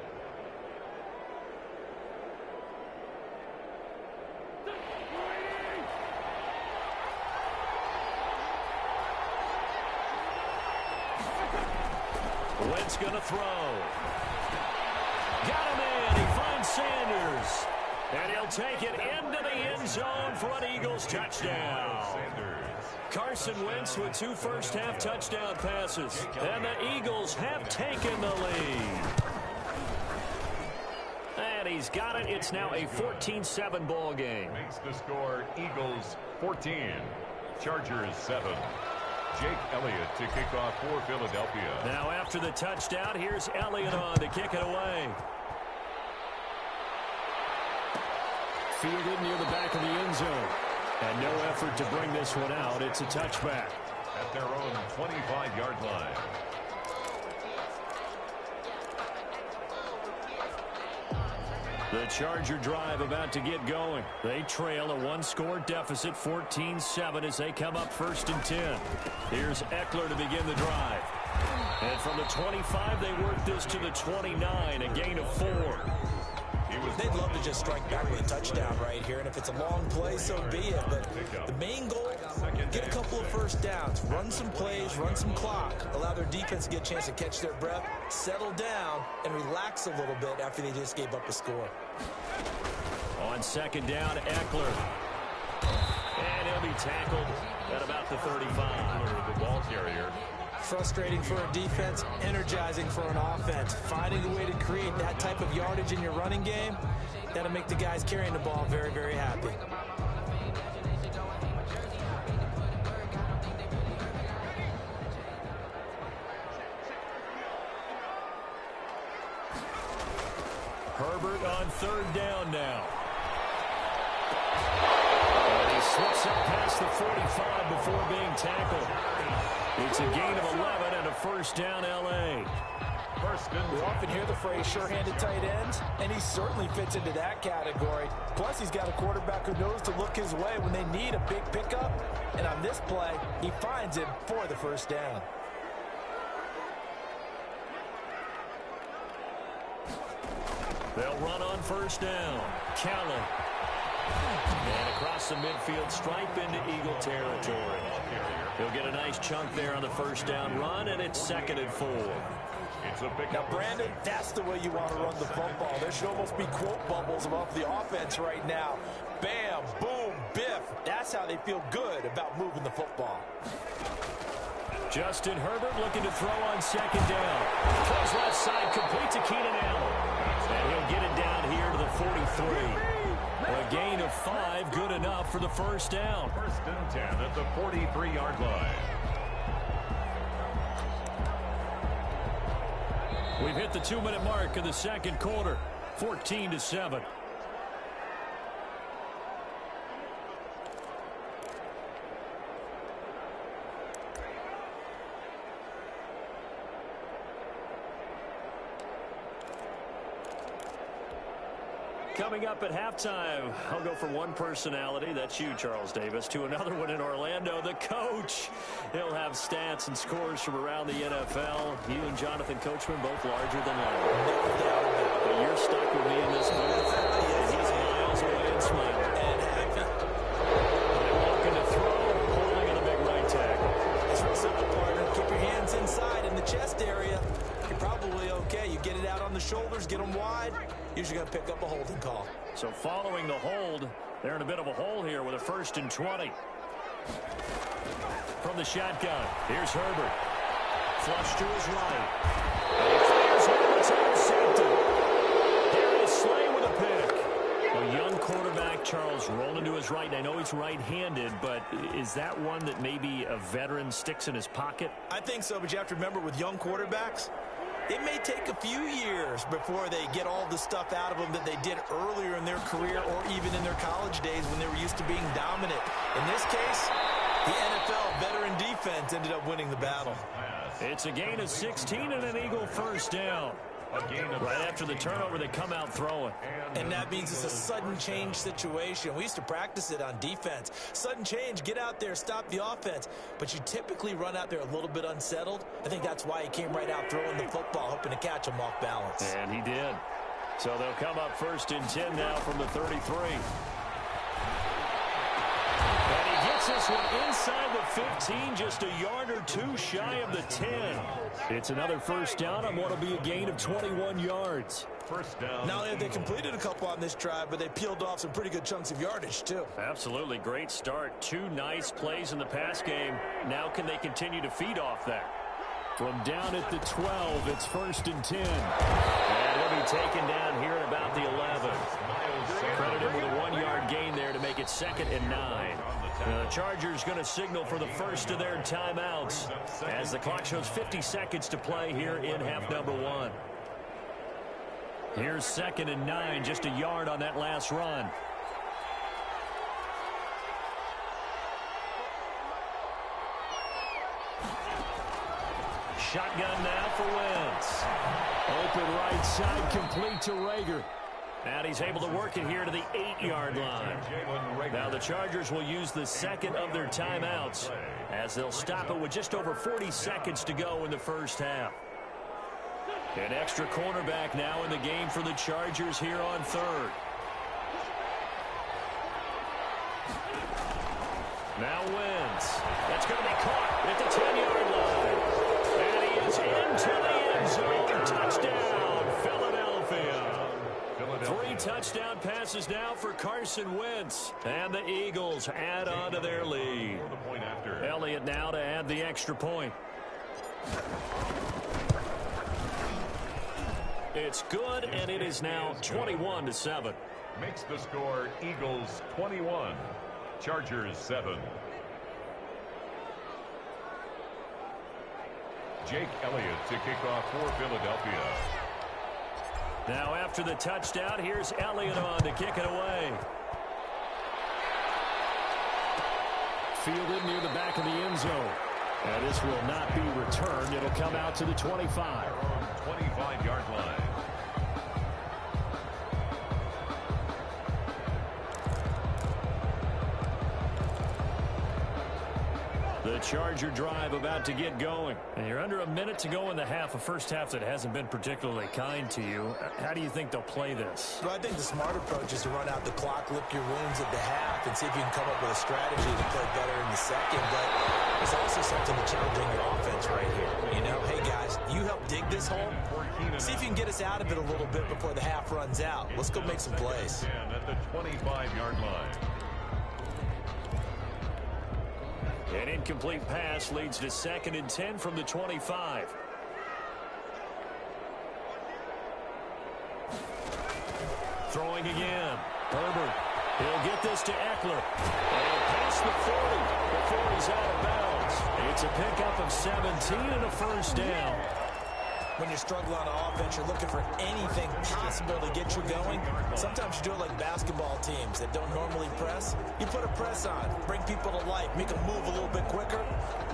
Wentz going to throw. Got him in. He finds Sanders. And he'll take it into the end zone for an Eagles touchdown. Carson Wentz with 2 first-half touchdown passes. And the Eagles have taken the lead. And he's got it. It's now a 14-7 ball game. Makes the score Eagles 14, Chargers 7. Jake Elliott to kick off for Philadelphia. Now after the touchdown, here's Elliott on to kick it away. Fielded near the back of the end zone. And no effort to bring this one out. It's a touchback. At their own 25-yard line. The Charger drive about to get going. They trail a one-score deficit, 14-7, as they come up 1st and 10. Here's Eckler to begin the drive. And from the 25, they work this to the 29, a gain of 4. They'd love to just strike back with a touchdown right here, and if it's a long play, so be it. But the main goal, get a couple of first downs, run some plays, run some clock, allow their defense to get a chance to catch their breath, settle down, and relax a little bit after they just gave up a score. On 2nd down, Eckler. And he'll be tackled at about the 35. The ball carrier. Frustrating for a defense, energizing for an offense. Finding a way to create that type of yardage in your running game, that'll make the guys carrying the ball very, very happy. Herbert on 3rd down now. And he slips up past the 45 before being tackled. It's a gain of 11 and a 1st down, L.A. We often hear the phrase sure-handed tight ends, and he certainly fits into that category. Plus, he's got a quarterback who knows to look his way when they need a big pickup. And on this play, he finds it for the 1st down. They'll run on 1st down. Callan. And across the midfield stripe into Eagle territory. He'll get a nice chunk there on the 1st down run, and it's 2nd and 4. Now, Brandon, that's the way you want to run the football. There should almost be quote bubbles above the offense right now. Bam, boom, biff. That's how they feel good about moving the football. Justin Herbert looking to throw on 2nd down. Throws left side, complete to Keenan Allen. And he'll get it down here to the 43. A gain of 5, good enough for the 1st down. 1st and 10 at the 43-yard line. We've hit the 2-minute mark in the 2nd quarter, 14-7. Coming up at halftime, I'll go from one personality, that's you, Charles Davis, to another one in Orlando, the coach. He'll have stats and scores from around the NFL. You and Jonathan Coachman both larger than life. But you're stuck with me in this booth, and he's miles away and smiling. And happy. And walking to throw, holding in a big right tackle. It's real simple, partner. Keep your hands inside in the chest area. You're probably okay. You get it out on the shoulders, get them wide. Usually going to pick up a holding call. So following the hold, they're in a bit of a hole here with a 1st and 20. From the shotgun, here's Herbert. Flush to his right. And he fires one. It's intercepted. Here is Slay with a pick. A young quarterback, Charles, rolling to his right. I know he's right-handed, but is that one that maybe a veteran sticks in his pocket? I think so, but you have to remember with young quarterbacks, it may take a few years before they get all the stuff out of them that they did earlier in their career or even in their college days when they were used to being dominant. In this case, the NFL veteran defense ended up winning the battle. It's a gain of 16 and an Eagle 1st down. Right after the turnover, they come out throwing. And that means it's a sudden change situation. We used to practice it on defense. Sudden change, get out there, stop the offense. But you typically run out there a little bit unsettled. I think that's why he came right out throwing the football, hoping to catch him off balance. And he did. So they'll come up 1st and 10 now from the 33. And he gets this one inside the 15, just a yard or two shy of the 10. It's another 1st down on what will be a gain of 21 yards. 1st down. Not only have they completed a couple on this drive, but they peeled off some pretty good chunks of yardage, too. Absolutely. Great start. 2 nice plays in the pass game. Now can they continue to feed off that? From down at the 12, it's 1st and 10. And he'll be taken down here at about the 11. Credited with a 1-yard gain there to make it 2nd and 9. The Chargers going to signal for the first of their timeouts as the clock shows 50 seconds to play here in half number 1. Here's 2nd and 9, just a yard on that last run. Shotgun now for Wentz. Open right side, complete to Rager. And he's able to work it here to the 8-yard line. Now the Chargers will use the second of their timeouts as they'll stop it with just over 40 seconds to go in the first half. An extra cornerback now in the game for the Chargers here on 3rd. Now Wentz. That's going to be caught at the 10-yard line. And he is into the end zone. Touchdown, Philadelphia. 3 touchdown passes now for Carson Wentz. And the Eagles add on to their lead. Elliott now to add the extra point. It's good, and it is now 21-7. Makes the score Eagles 21, Chargers 7. Jake Elliott to kick off for Philadelphia. Now after the touchdown, here's Elliott on to kick it away. Fielded near the back of the end zone. And this will not be returned. It'll come out to the 25. 25-yard line. The Charger drive about to get going. And you're under a minute to go in the half, a first half that hasn't been particularly kind to you. How do you think they'll play this? Well, I think the smart approach is to run out the clock, lick your wounds at the half, and see if you can come up with a strategy to play better in the second. But there's also something to challenging your offense right here. You know, hey, guys, you help dig this hole. See if you can get us out of it a little bit before the half runs out. Let's go make some plays. At the 25-yard line. An incomplete pass leads to 2nd and 10 from the 25. Throwing again. Herbert. He'll get this to Eckler. And past the 40 before he's out of bounds. It's a pickup of 17 and a first down. When you're struggling on offense, you're looking for anything possible to get you going. Sometimes you do it like basketball teams that don't normally press. You put a press on, bring people to life, make them move a little bit quicker.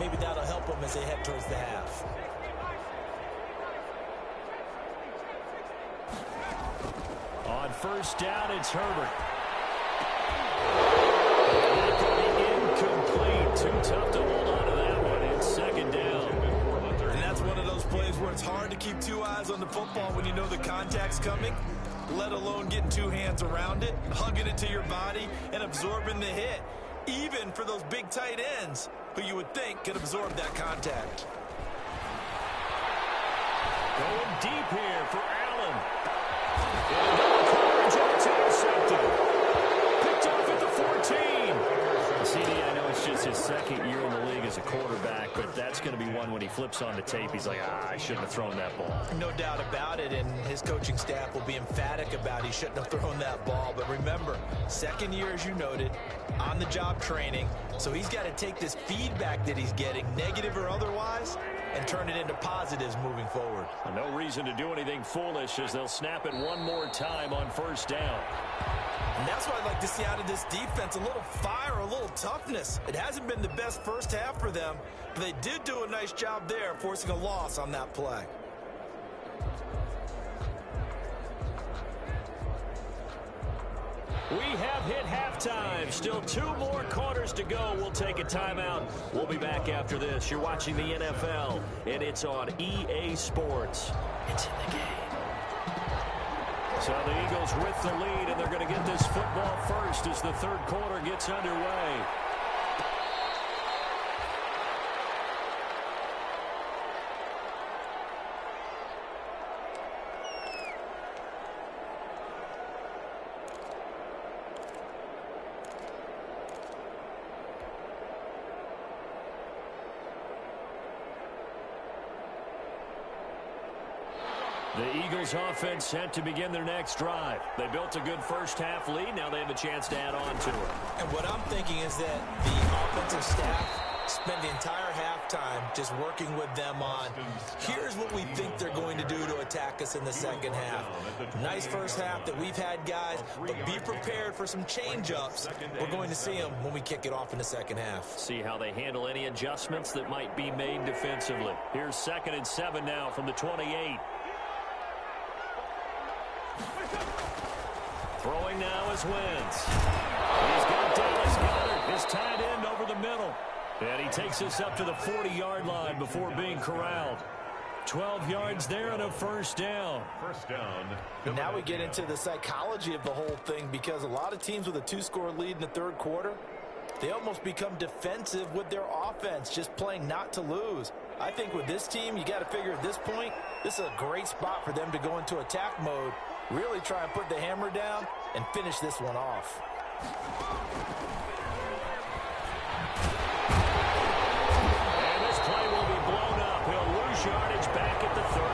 Maybe that'll help them as they head towards the half. On first down, it's Herbert. Incomplete. Too tough to hold on to that one. It's 2nd down. And that's one of those plays where it's hard to keep 2 eyes on the football when you know the contact's coming, let alone getting 2 hands around it, hugging it to your body, and absorbing the hit, even for those big tight ends who you would think could absorb that contact. Going deep here for Allen. And coverage intercepted. Picked off at the 14. CD, I know it's just his 2nd year in the league as a quarterback, but that's going to be one when he flips on the tape, he's like, I shouldn't have thrown that ball. No doubt about it, and his coaching staff will be emphatic about he shouldn't have thrown that ball. But remember, 2nd year, as you noted, on-the-job training, so he's got to take this feedback that he's getting, negative or otherwise, and turn it into positives moving forward. No reason to do anything foolish as they'll snap it one more time on first down. And that's what I'd like to see out of this defense, a little fire, a little toughness. It hasn't been the best first half for them, but they did do a nice job there, forcing a loss on that play. We have hit halftime. Still 2 more quarters to go. We'll take a timeout. We'll be back after this. You're watching the NFL, and it's on EA Sports. It's in the game. So the Eagles with the lead, and they're going to get this football first as the 3rd quarter gets underway. The The Eagles offense set to begin their next drive. They built a good first half lead. Now they have a chance to add on to it. And what I'm thinking is that the offensive staff spent the entire halftime just working with them on, here's what we think they're going to do to attack us in the second half. Nice first half that we've had, guys, but be prepared for some change-ups. We're going to see them when we kick it off in the second half. See how they handle any adjustments that might be made defensively. Here's 2nd and 7 now from the 28. Throwing now is Wentz. He's got Dallas Goedert, his tight end, over the middle. And he takes us up to the 40-yard line before being corralled. 12 yards there and a first down. First down. And now we get into the psychology of the whole thing, because a lot of teams with a 2-score lead in the third quarter, they almost become defensive with their offense, just playing not to lose. I think with this team, you got to figure at this point, this is a great spot for them to go into attack mode, really try and put the hammer down and finish this one off. And this play will be blown up. He'll lose yardage back at the 38.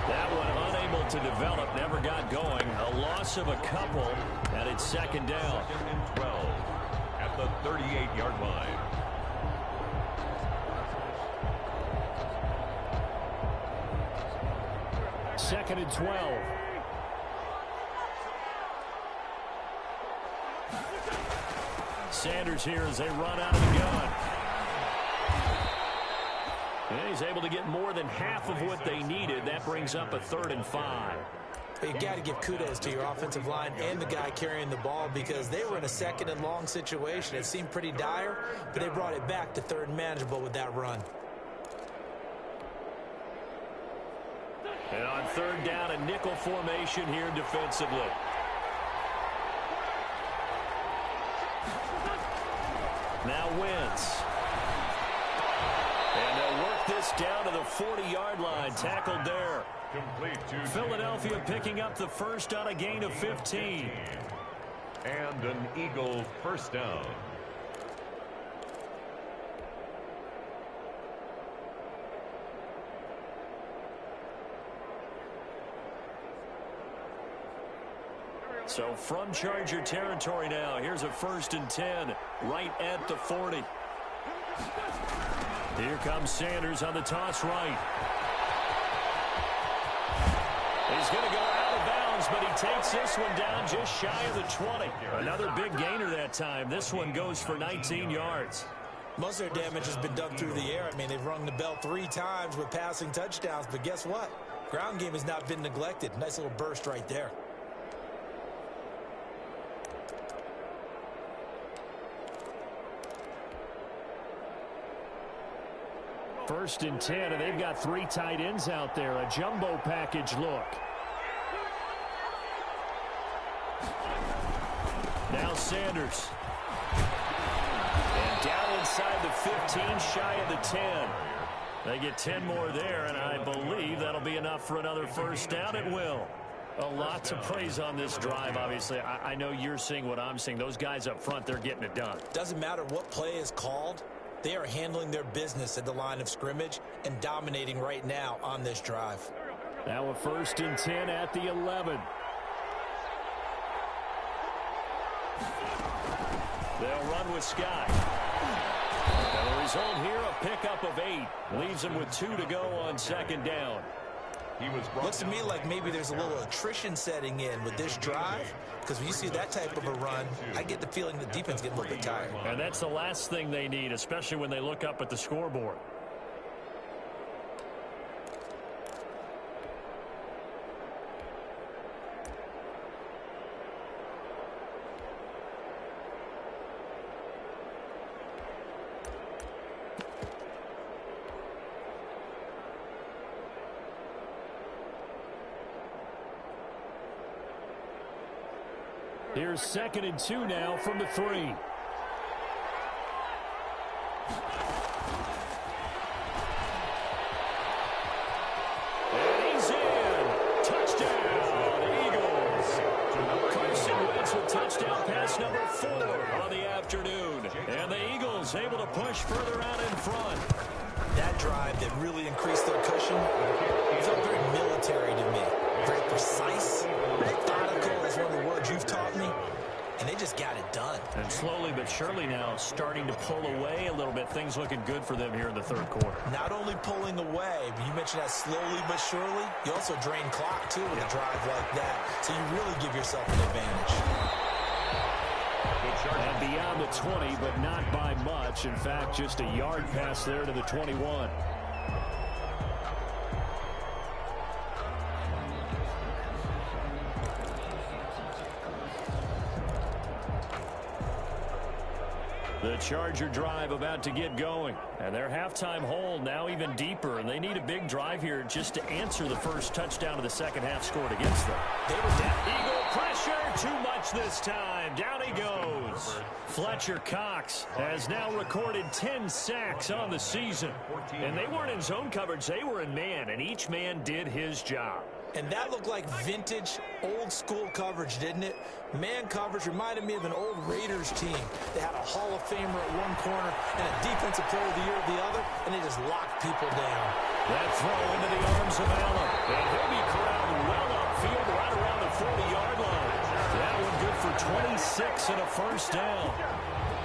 That one unable to develop, never got going. A loss of a couple, and it's second down. 2nd and 12 at the 38-yard line. Second and 12. Sanders here as they run out of the gun. And he's able to get more than half of what they needed. That brings up a 3rd and 5. You got to give kudos to your offensive line and the guy carrying the ball, because they were in a 2nd and long situation. It seemed pretty dire, but they brought it back to 3rd and manageable with that run. And on 3rd down, a nickel formation here defensively. Now Wentz. And they'll work this down to the 40-yard line. Tackled there. Complete to Philadelphia picking up the first on a gain of 15. And an Eagle first down. So from Charger territory now, here's a 1st and 10 right at the 40. Here comes Sanders on the toss right. He's going to go out of bounds, but he takes this one down just shy of the 20. Another big gainer that time. This one goes for 19 yards. Most of their damage has been done through the air. I mean, they've rung the bell 3 times with passing touchdowns, but guess what? Ground game has not been neglected. Nice little burst right there. First and 10, and they've got 3 tight ends out there. A jumbo package look. Now Sanders. And down inside the 15, shy of the 10. They get 10 more there, and I believe that'll be enough for another first down. It will. A lot to praise on this drive, obviously. I know you're seeing what I'm seeing. Those guys up front, they're getting it done. Doesn't matter what play is called. They are handling their business at the line of scrimmage and dominating right now on this drive. Now a 1st and 10 at the 11. They'll run with Scott. And the result here, a pickup of 8. Leaves them with 2 to go on 2nd down. Looks to me like maybe there's a little attrition setting in with this drive, because when you see that type of a run, I get the feeling the defense getting a little bit tired. And that's the last thing they need, especially when they look up at the scoreboard. Here's 2nd and 2 now from the 3. And he's in. Touchdown, Eagles. Carson Wentz with touchdown pass number 4 on the afternoon. And the Eagles able to push further out in front. That drive that really increased their cushion felt very military to me. Very precise, methodical is one of the words you've taught me. And they just got it done. And slowly but surely now starting to pull away a little bit. Things looking good for them here in the third quarter. Not only pulling away, but you mentioned that slowly but surely. You also drain clock, too, with a drive like that. So you really give yourself an advantage. And beyond the 20, but not by much. In fact, just a yard pass there to the 21. The Charger drive about to get going. And their halftime hole now even deeper. And they need a big drive here just to answer the first touchdown of the second half scored against them. They were down. Eagle pressure, too much this time. Down he goes. Fletcher Cox has now recorded 10 sacks on the season. And they weren't in zone coverage, they were in man. And each man did his job. And that looked like vintage, old-school coverage, didn't it? Man coverage reminded me of an old Raiders team. They had a Hall of Famer at one corner and a Defensive Player of the Year at the other, and they just locked people down. That throw into the arms of Allen. And he'll be corralled well upfield right around the 40-yard line. That one good for 26 and a first down.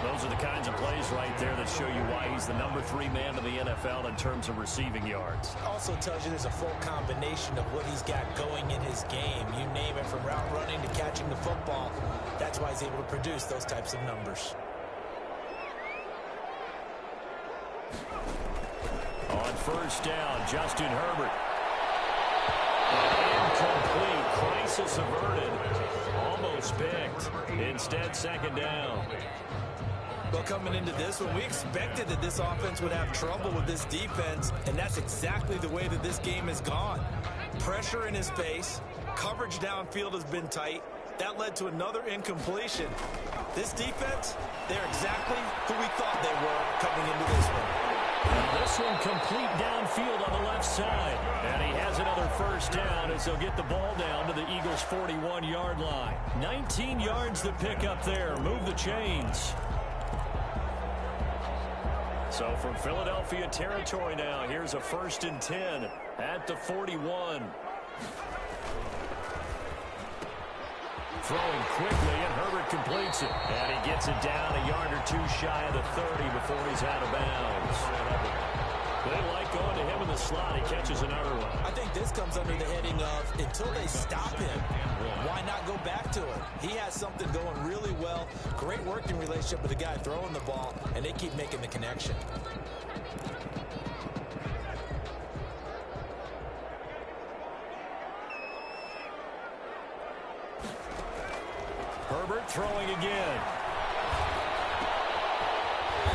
Those are the kinds of plays right there that show you why he's the number 3 man in the NFL in terms of receiving yards. Also tells you there's a full combination of what he's got going in his game. You name it, from route running to catching the football. That's why he's able to produce those types of numbers. On first down, Justin Herbert. Incomplete. Crisis averted. Almost picked. Instead, second down. Well, coming into this one, we expected that this offense would have trouble with this defense, and that's exactly the way that this game has gone. Pressure in his face, coverage downfield has been tight. That led to another incompletion. This defense, they're exactly who we thought they were coming into this one. Now this one complete downfield on the left side. And he has another first down as they'll get the ball down to the Eagles' 41-yard line. 19 yards to pick up there. Move the chains. So from Philadelphia territory now, here's a 1st and 10 at the 41. Throwing quickly, and Herbert completes it. And he gets it down a yard or two shy of the 30 before he's out of bounds. They like going to him in the slot. He catches another one. I think this comes under the heading of, until they stop him, why not go back to it? He has something going really well. Great working relationship with the guy throwing the ball, and they keep making the connection. Herbert throwing again.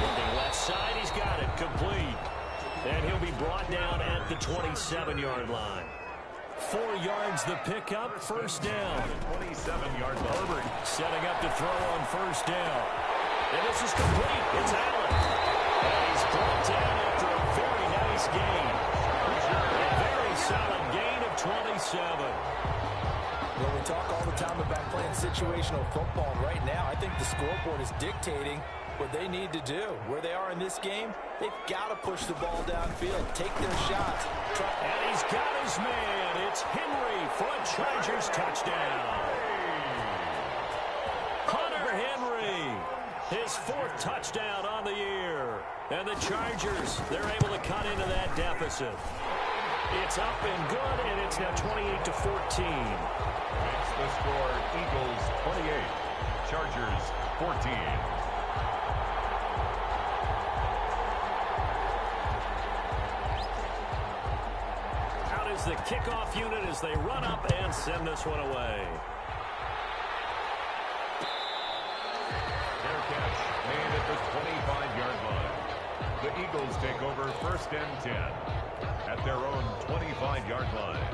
Looking left side, he's got it, complete. And he'll be brought down at the 27-yard line. 4 yards the pickup, first down. 27-yard line. Herbert setting up to throw on first down. And this is complete. It's Allen. And he's brought down after a very nice gain. A very solid gain of 27. Well, we talk all the time about playing situational football. Right now, I think the scoreboard is dictating what they need to do. Where they are in this game, they've got to push the ball downfield, take their shots. And he's got his man. It's Henry for a Chargers touchdown. Hunter Henry, his 4th touchdown on the year. And the Chargers, they're able to cut into that deficit. It's up and good, and it's now 28-14. Makes the score Eagles 28, Chargers 14. Out is the kickoff unit as they run up and send this one away. Their catch made at the 25-yard line. The Eagles take over 1st and 10 at their own 25-yard line.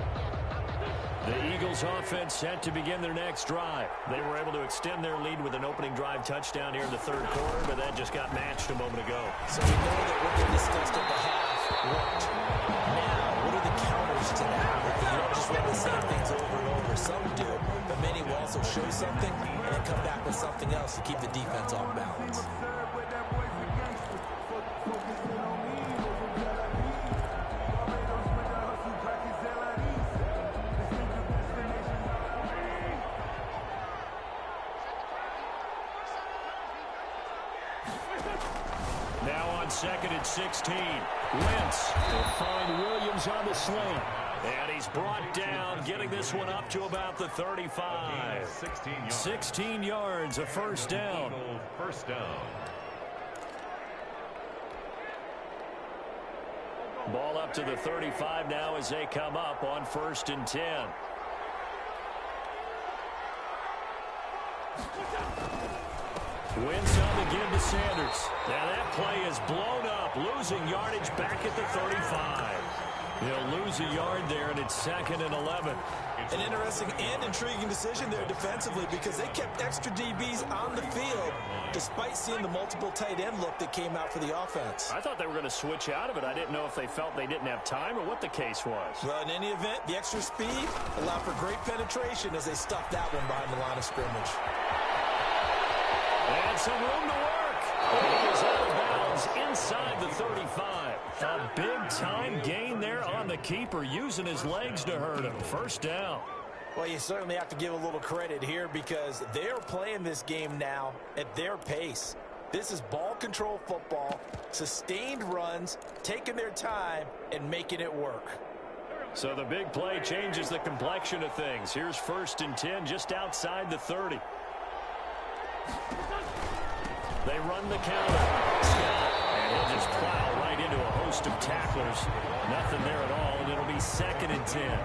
The Eagles offense set to begin their next drive. They were able to extend their lead with an opening drive touchdown here in the third quarter, but that just got matched a moment ago. So we know that what they discussed at the half worked. Now, what are the counters to that? You don't just run the same things over and over. Some do, but many will also show something and then come back with something else to keep the defense off balance. second and 16. Wentz will find Williams on the sling. And he's brought down, getting this one up to about the 35. 16 yards, a first down. First down. Ball up to the 35 now as they come up on 1st and 10. Wentz on the give to Sanders. Now that play is blown up, losing yardage back at the 35. He'll lose a yard there, and it's 2nd and 11. An interesting and intriguing decision there defensively because they kept extra DBs on the field despite seeing the multiple tight end look that came out for the offense. I thought they were going to switch out of it. I didn't know if they felt they didn't have time or what the case was. Well, in any event, the extra speed allowed for great penetration as they stuffed that one behind the line of scrimmage. And some room to work. He is out of bounds inside the 35. A big-time gain there on the keeper, using his legs to hurt him. First down. Well, you certainly have to give a little credit here because they're playing this game now at their pace. This is ball control football, sustained runs, taking their time, and making it work. So the big play changes the complexion of things. Here's 1st and 10 just outside the 30. They run the counter. And he'll just plow right into a host of tacklers. Nothing there at all, and it'll be 2nd and 10.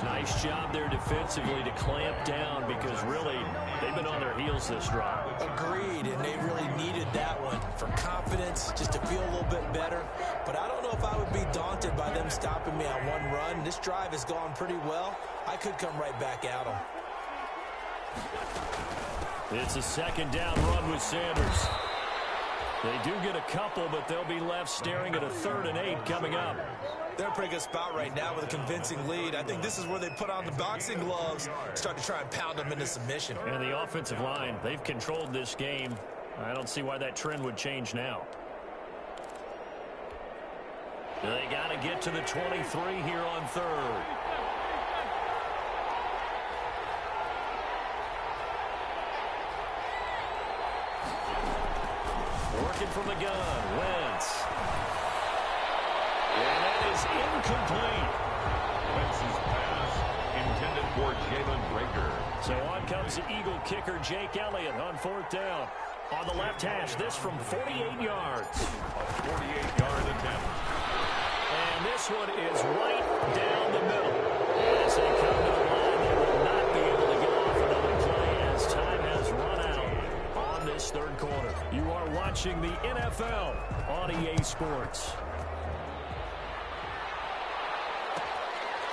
Nice job there defensively to clamp down because really they've been on their heels this drive. Agreed, and they really needed that one for confidence, just to feel a little bit better. But I don't know if I would be daunted by them stopping me on one run. This drive has gone pretty well. I could come right back at them. It's a 2nd down run with Sanders. They do get a couple, but they'll be left staring at a 3rd and 8 coming up. They're in a pretty good spot right now with a convincing lead. I think this is where they put on the boxing gloves, start to try and pound them into submission. And the offensive line, they've controlled this game. I don't see why that trend would change now. They got to get to the 23 here on 3rd. Working from the gun, Wentz. And that is incomplete. Wentz's pass intended for Jalen Reagor. So on comes the Eagle kicker, Jake Elliott, on 4th down. On the left hash, this from 48 yards. A 48-yard attempt. And this one is right down the middle. As they come to the line, they will not be able to get off another play as time has run out on this 3rd quarter. You are watching the NFL on EA Sports.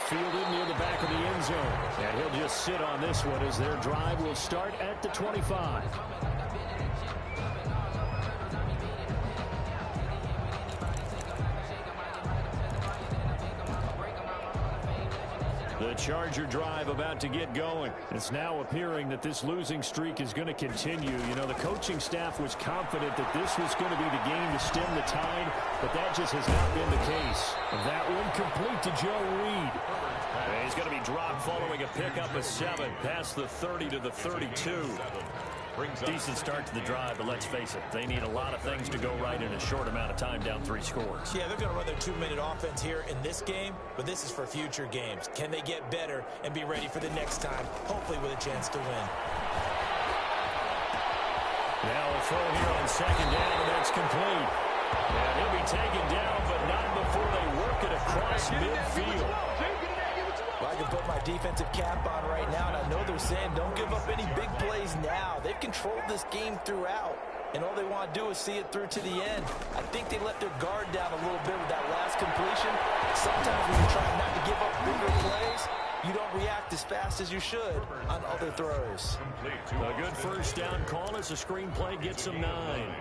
Fielded near the back of the end zone. And he'll just sit on this one as their drive will start at the 25. The Charger drive about to get going. It's now appearing that this losing streak is going to continue. You know, the coaching staff was confident that this was going to be the game to stem the tide, but that just has not been the case. That one complete to Joe Reed. And he's going to be dropped following a pickup of 7 past the 30 to the 32. Decent start to the drive, but let's face it, they need a lot of things to go right in a short amount of time, down 3 scores. Yeah, they're going to run their 2-minute offense here in this game, but this is for future games. Can they get better and be ready for the next time, hopefully with a chance to win? Now a throw here on 2nd down, and that's complete. And he'll be taken down, but not before they work it across midfield. Well, I can put my defensive cap on right now, and I know they're saying don't give up any big plays now. They've controlled this game throughout, and all they want to do is see it through to the end. I think they let their guard down a little bit with that last completion. Sometimes when you're trying not to give up bigger plays, you don't react as fast as you should on other throws. A good first down call as the screen play gets them 9.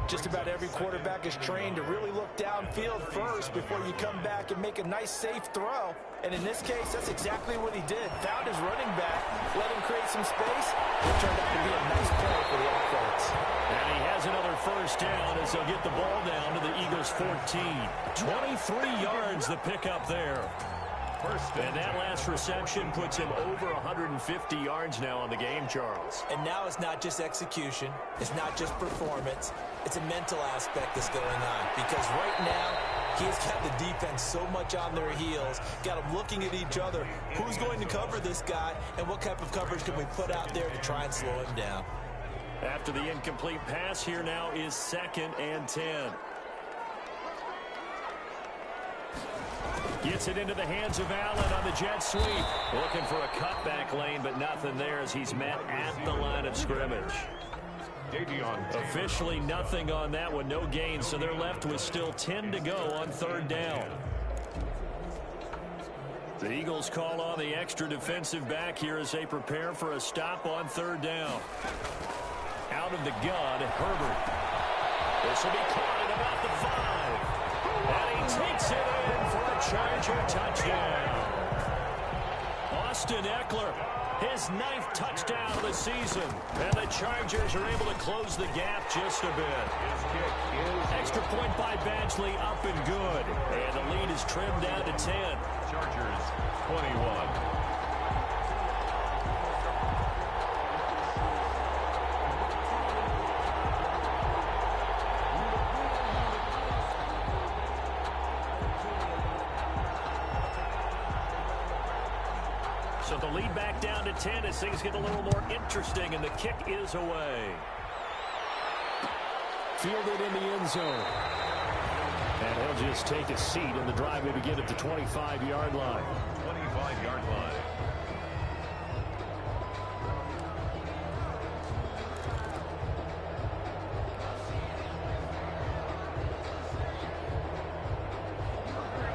Just about every quarterback is trained to really look downfield first before you come back and make a nice, safe throw. And in this case, that's exactly what he did. Found his running back, let him create some space. It turned out to be a nice play for the offense. And he has another first down as they'll get the ball down to the Eagles' 14. 23 yards the pickup there. And that last reception puts him over 150 yards now on the game, Charles. And now it's not just execution. It's not just performance. It's a mental aspect that's going on. Because right now, he's got the defense so much on their heels, got them looking at each other. Who's going to cover this guy, and what type of coverage can we put out there to try and slow him down? After the incomplete pass, here now is 2nd and 10. Gets it into the hands of Allen on the jet sweep. Looking for a cutback lane, but nothing there as he's met at the line of scrimmage. Officially nothing on that one, no gain, so they're left with still 10 to go on 3rd down. The Eagles call on the extra defensive back here as they prepare for a stop on 3rd down. Out of the gun, Herbert. This will be caught at about the 5. And he takes it in for a Charger touchdown. Austin Eckler, his 9th touchdown of the season. And the Chargers are able to close the gap just a bit. Extra point by Badgley, up and good. And the lead is trimmed down to 10. Chargers 21. So the lead back down to 10 as things get a little more interesting, and the kick is away. Fielded in the end zone. And he'll just take a seat, and the drive will begin at the 25-yard line. 25-yard line.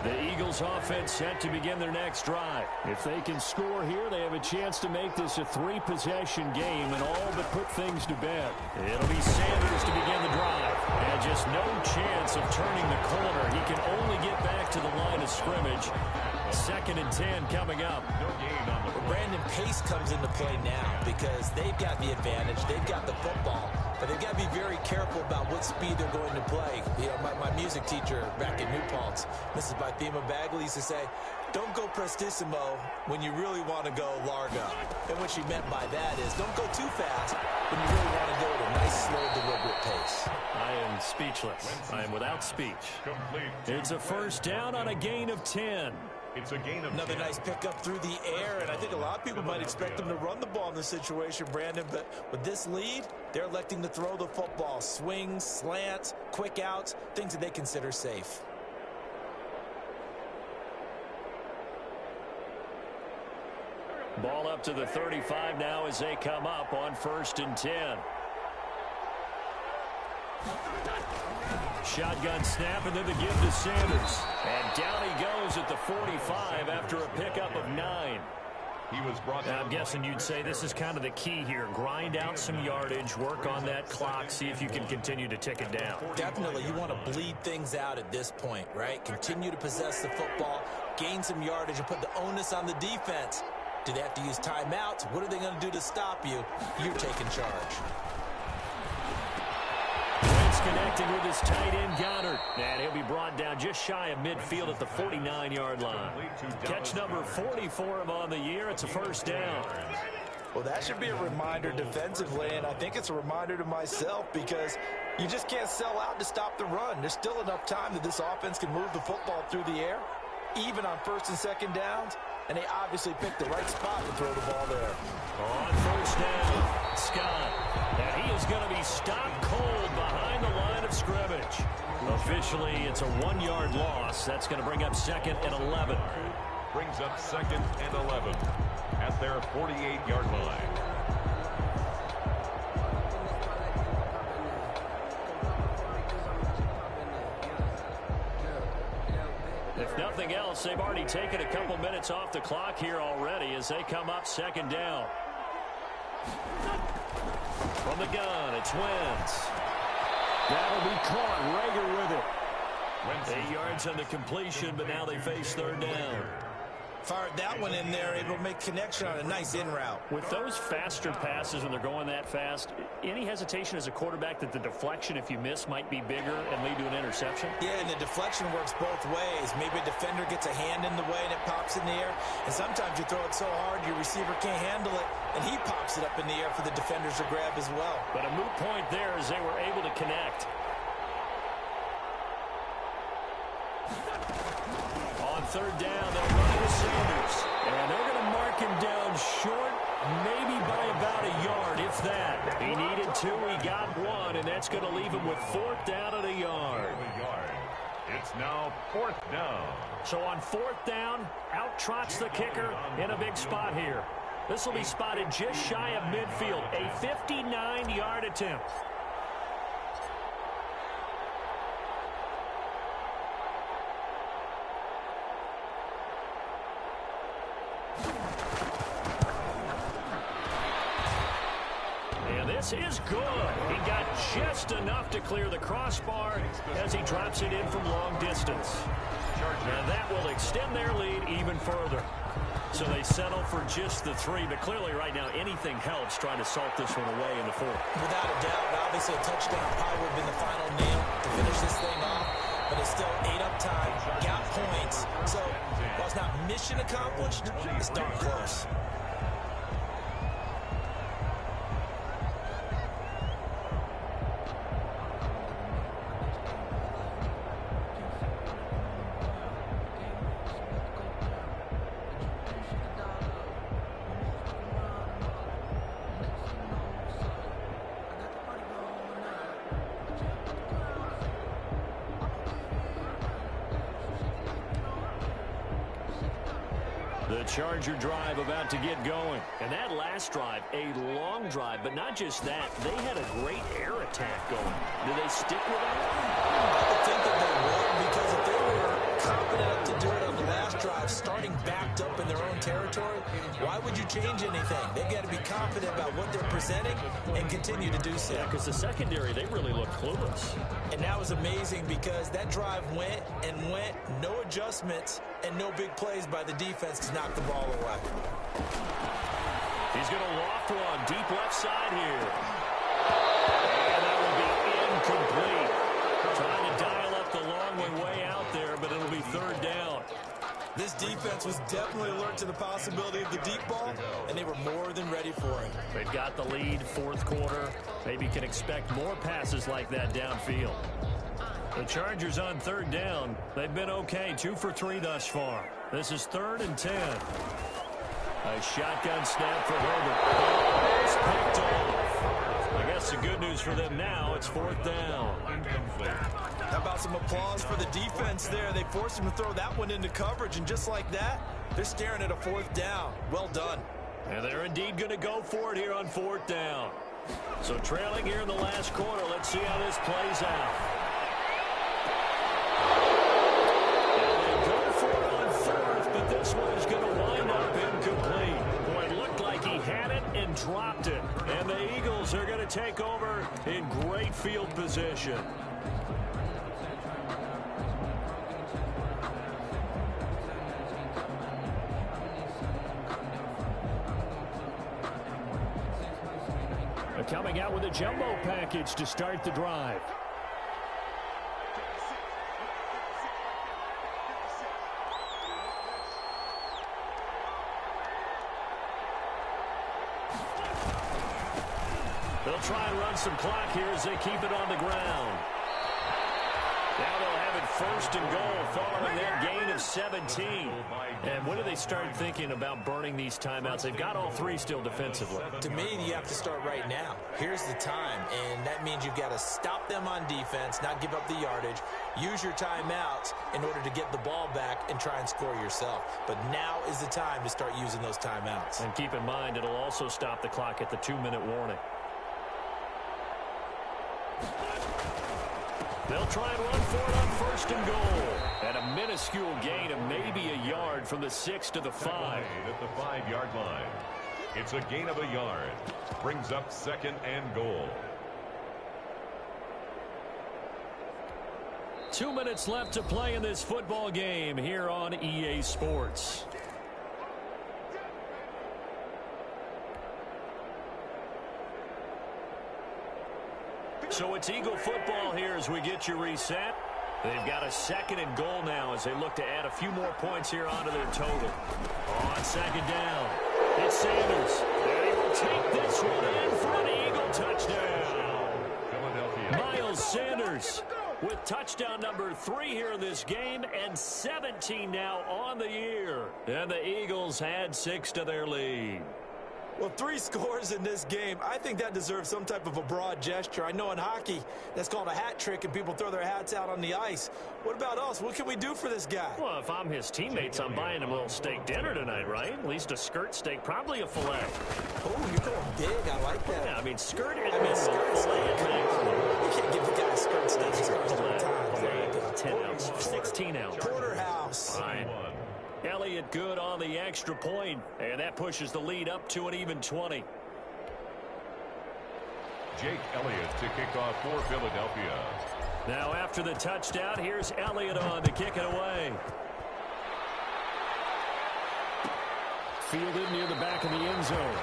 The Eagles offense set to begin their next drive. If they can score here, they have a chance to make this a 3-possession game and all but put things to bed. It'll be Sanders to begin the drive. And just no chance of turning the corner. He can only get back to the line of scrimmage. 2nd and 10 coming up. No gain on the play. Brandon Pace comes into play now because they've got the advantage. They've got the football. But they've got to be very careful about what speed they're going to play. You know, my music teacher back in New Paltz, Mrs. Bythema Bagley, used to say, don't go prestissimo when you really want to go largo. And what she meant by that is don't go too fast when you really want to go at a nice, slow, deliberate pace. I am speechless. I am without speech. Complete. It's a 1st down on a gain of 10. It's a gain of Another 10. nice pickup through the air, and I think a lot of people might expect them to run the ball in this situation, Brandon, but with this lead, they're electing to throw the football. Swings, slants, quick outs, things that they consider safe. Ball up to the 35 now as they come up on 1st and 10. Shotgun snap, and then the give to Sanders. And down he goes at the 45 after a pickup of 9. He was brought Now, down. I'm guessing you'd say this is kind of the key here. Grind out some yardage, work on that clock, see if you can continue to tick it down. Definitely, you want to bleed things out at this point, right? Continue to possess the football, gain some yardage, and put the onus on the defense. Do they have to use timeouts? What are they going to do to stop you? You're taking charge. Wentz connecting with his tight end, Goddard. And he'll be brought down just shy of midfield at the 49-yard line. Catch number 40 for him on the year. It's a 1st down. Well, that should be a reminder defensively, and I think it's a reminder to myself because you just can't sell out to stop the run. There's still enough time that this offense can move the football through the air, even on 1st and 2nd downs, and they obviously picked the right spot to throw the ball there. On 1st down, Scott. And he is going to be stopped cold behind the line of scrimmage. Officially, it's a 1-yard loss. That's going to bring up 2nd and 11. Brings up 2nd and 11 at their 48-yard line. If nothing else, they've already taken a couple minutes off the clock here already as they come up 2nd down. From the gun, it's Wentz. That'll be caught. Rager with it. 8 yards on the completion, but now they face 3rd down. Fired that one in there, able to make connection on a nice in route. With those faster passes when they're going that fast, any hesitation as a quarterback that the deflection, if you miss, might be bigger and lead to an interception? Yeah, and the deflection works both ways. Maybe a defender gets a hand in the way and it pops in the air. And sometimes you throw it so hard your receiver can't handle it, and he pops it up in the air for the defenders to grab as well. But a moot point there as they were able to connect. On third down, they'll run with Sanders. And they're going to mark him down short, maybe by about a yard, if that. He needed 2, he got 1, and that's going to leave him with 4th down at a yard. It's now 4th down. So on 4th down, out trots the kicker in a big spot here. This will be spotted just shy of midfield, a 59-yard attempt. This is good. He got just enough to clear the crossbar as he drops it in from long distance. And that will extend their lead even further. So they settle for just the 3, but clearly right now anything helps trying to salt this one away in the 4th. Without a doubt, obviously a touchdown probably would have been the final nail to finish this thing off, but it's still 8 up time, got points. So while it's not mission accomplished, it's darn close. The Charger drive about to get going. And that last drive, a long drive, but not just that. They had a great air attack going. Do they stick with that? I would think that they would, because if they were confident enough to do it on the last drive, starting backed up in their own territory, why would you change anything? They've got to be confident about what they're presenting and continue to do so. Yeah, because the secondary, they really looked clueless. And that was amazing because that drive went and went, no adjustments, and no big plays by the defense to knock the ball away. He's going to loft one deep left side here. And that will be incomplete. Trying to dial up the long way out there, but it'll be 3rd down. This defense was definitely alert to the possibility of the deep ball, and they were more than ready for it. They've got the lead, 4th quarter. Maybe can expect more passes like that downfield. The Chargers on 3rd down. They've been okay, 2 for 3 thus far. This is 3rd and 10. A shotgun snap for Herbert. It's picked off. I guess the good news for them now, it's 4th down. How about some applause for the defense there? They forced him to throw that one into coverage, and just like that, they're staring at a 4th down. Well done. And they're indeed going to go for it here on 4th down. So trailing here in the last quarter, let's see how this plays out. This one's going to wind up incomplete. Boy, it looked like he had it and dropped it. And the Eagles are going to take over in great field position. Coming out with a jumbo package to start the drive. They'll try and run some clock here as they keep it on the ground. Now they'll have it 1st and goal following that gain of 17. And when do they start thinking about burning these timeouts? They've got all 3 still defensively. To me, you have to start right now. Here's the time, and that means you've got to stop them on defense, not give up the yardage, use your timeouts in order to get the ball back and try and score yourself. But now is the time to start using those timeouts. And keep in mind, it'll also stop the clock at the 2-minute warning. They'll try and run for it on 1st and goal. And a minuscule gain of maybe a yard from the 6 to the 5. At the 5-yard line. It's a gain of a yard. Brings up 2nd and goal. 2 minutes left to play in this football game here on EA Sports. So it's Eagle football here as we get you reset. They've got a 2nd and goal now as they look to add a few more points here onto their total. On 2nd down, it's Sanders. And he will take this one in for an Eagle touchdown. Philadelphia. Miles Sanders with touchdown number 3 here in this game, and 17 now on the year. And the Eagles add 6 to their lead. Well, 3 scores in this game. I think that deserves some type of a broad gesture. I know in hockey, that's called a hat trick, and people throw their hats out on the ice. What about us? What can we do for this guy? Well, if I'm his teammates, I'm buying him a little steak dinner tonight, right? At least a skirt steak, probably a filet. Oh, you're going big. I like that. Yeah, I mean, skirt I mean, skirt steak. You can't give the guy a skirt steak. He scores every time. Very good. 10 ounce, 16 ounce. Porterhouse. Fine. Elliott good on the extra point, and that pushes the lead up to an even 20. Jake Elliott to kick off for Philadelphia. Now after the touchdown, here's Elliott on to kick it away. Fielded near the back of the end zone.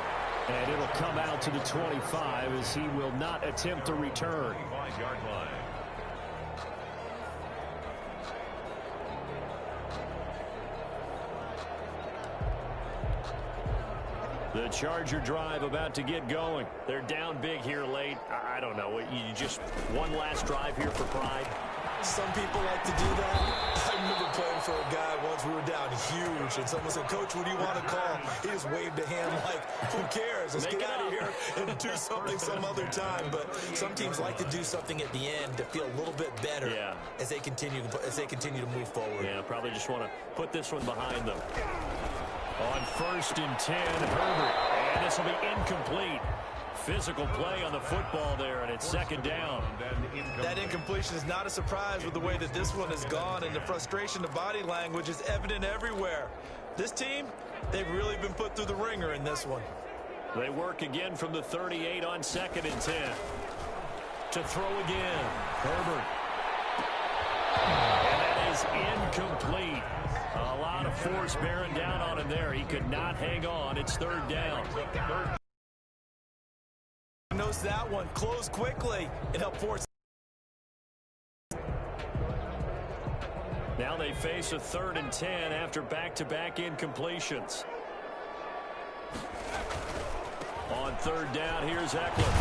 And it'll come out to the 25 as he will not attempt to return. 25-yard line. The Charger drive about to get going. They're down big here late. I don't know. You just one last drive here for pride. Some people like to do that. I remember playing for a guy once. We were down huge, and someone said, "Coach, what do you want to call?" He just waved a hand like, "Who cares? Let's get out of here and do something some other time." But some teams like to do something at the end to feel a little bit better as they continue to move forward. Yeah, probably just want to put this one behind them. On 1st and 10, Herbert, and this will be incomplete. Physical play on the football there, and it's 2nd down. That incompletion is not a surprise with the way that this one has gone, and the frustration, the body language is evident everywhere. This team, they've really been put through the ringer in this one. They work again from the 38 on 2nd and 10. To throw again, Herbert. And that is incomplete. A lot of force bearing down on him there. He could not hang on. It's 3rd down. Knows that one. Close quickly and help force. Now they face a 3rd and 10 after back-to-back incompletions. On 3rd down, here's Eckler.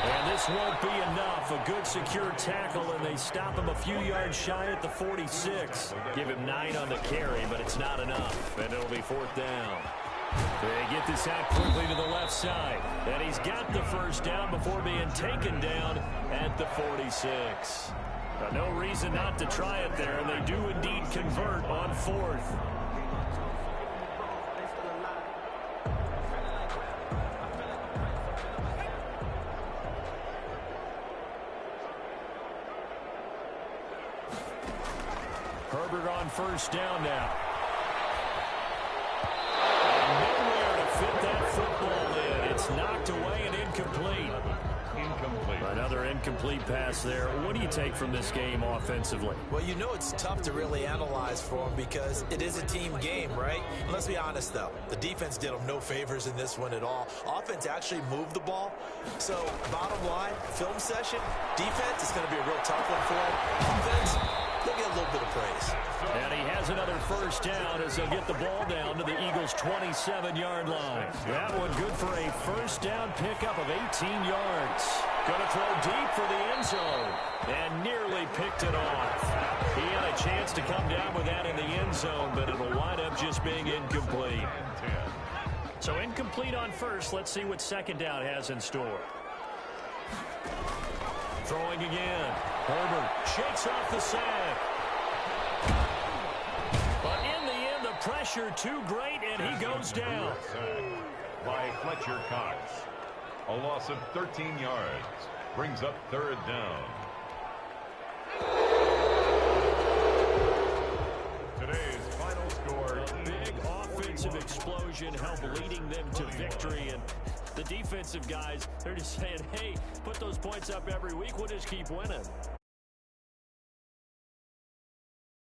And this won't be enough. A good secure tackle, and they stop him a few yards shy at the 46. Give him 9 on the carry, but it's not enough, and it'll be 4th down. They get this out quickly to the left side, and he's got the 1st down before being taken down at the 46. No reason not to try it there, and they do indeed convert on 4th. Herbert on 1st down now. And nowhere to fit that football in. It's knocked away and incomplete. Another incomplete pass there. What do you take from this game offensively? Well, you know it's tough to really analyze for them because it is a team game, right? And let's be honest, though. The defense did them no favors in this one at all. Offense actually moved the ball. So, bottom line, film session, defense is going to be a real tough one for them. Offense, they'll get a little bit of praise. And he has another 1st down as they'll get the ball down to the Eagles' 27-yard line. That one good for a 1st down pickup of 18 yards. Going to throw deep for the end zone. And nearly picked it off. He had a chance to come down with that in the end zone, but it'll wind up just being incomplete. So incomplete on 1st. Let's see what 2nd down has in store. Throwing again. Herbert shakes off the sack. But in the end, the pressure too great, and he goes down. By Fletcher Cox. A loss of 13 yards. Brings up 3rd down. Today's final score. A big offensive explosion helped leading them to victory. And the defensive guys, they're just saying, hey, put those points up every week. We'll just keep winning.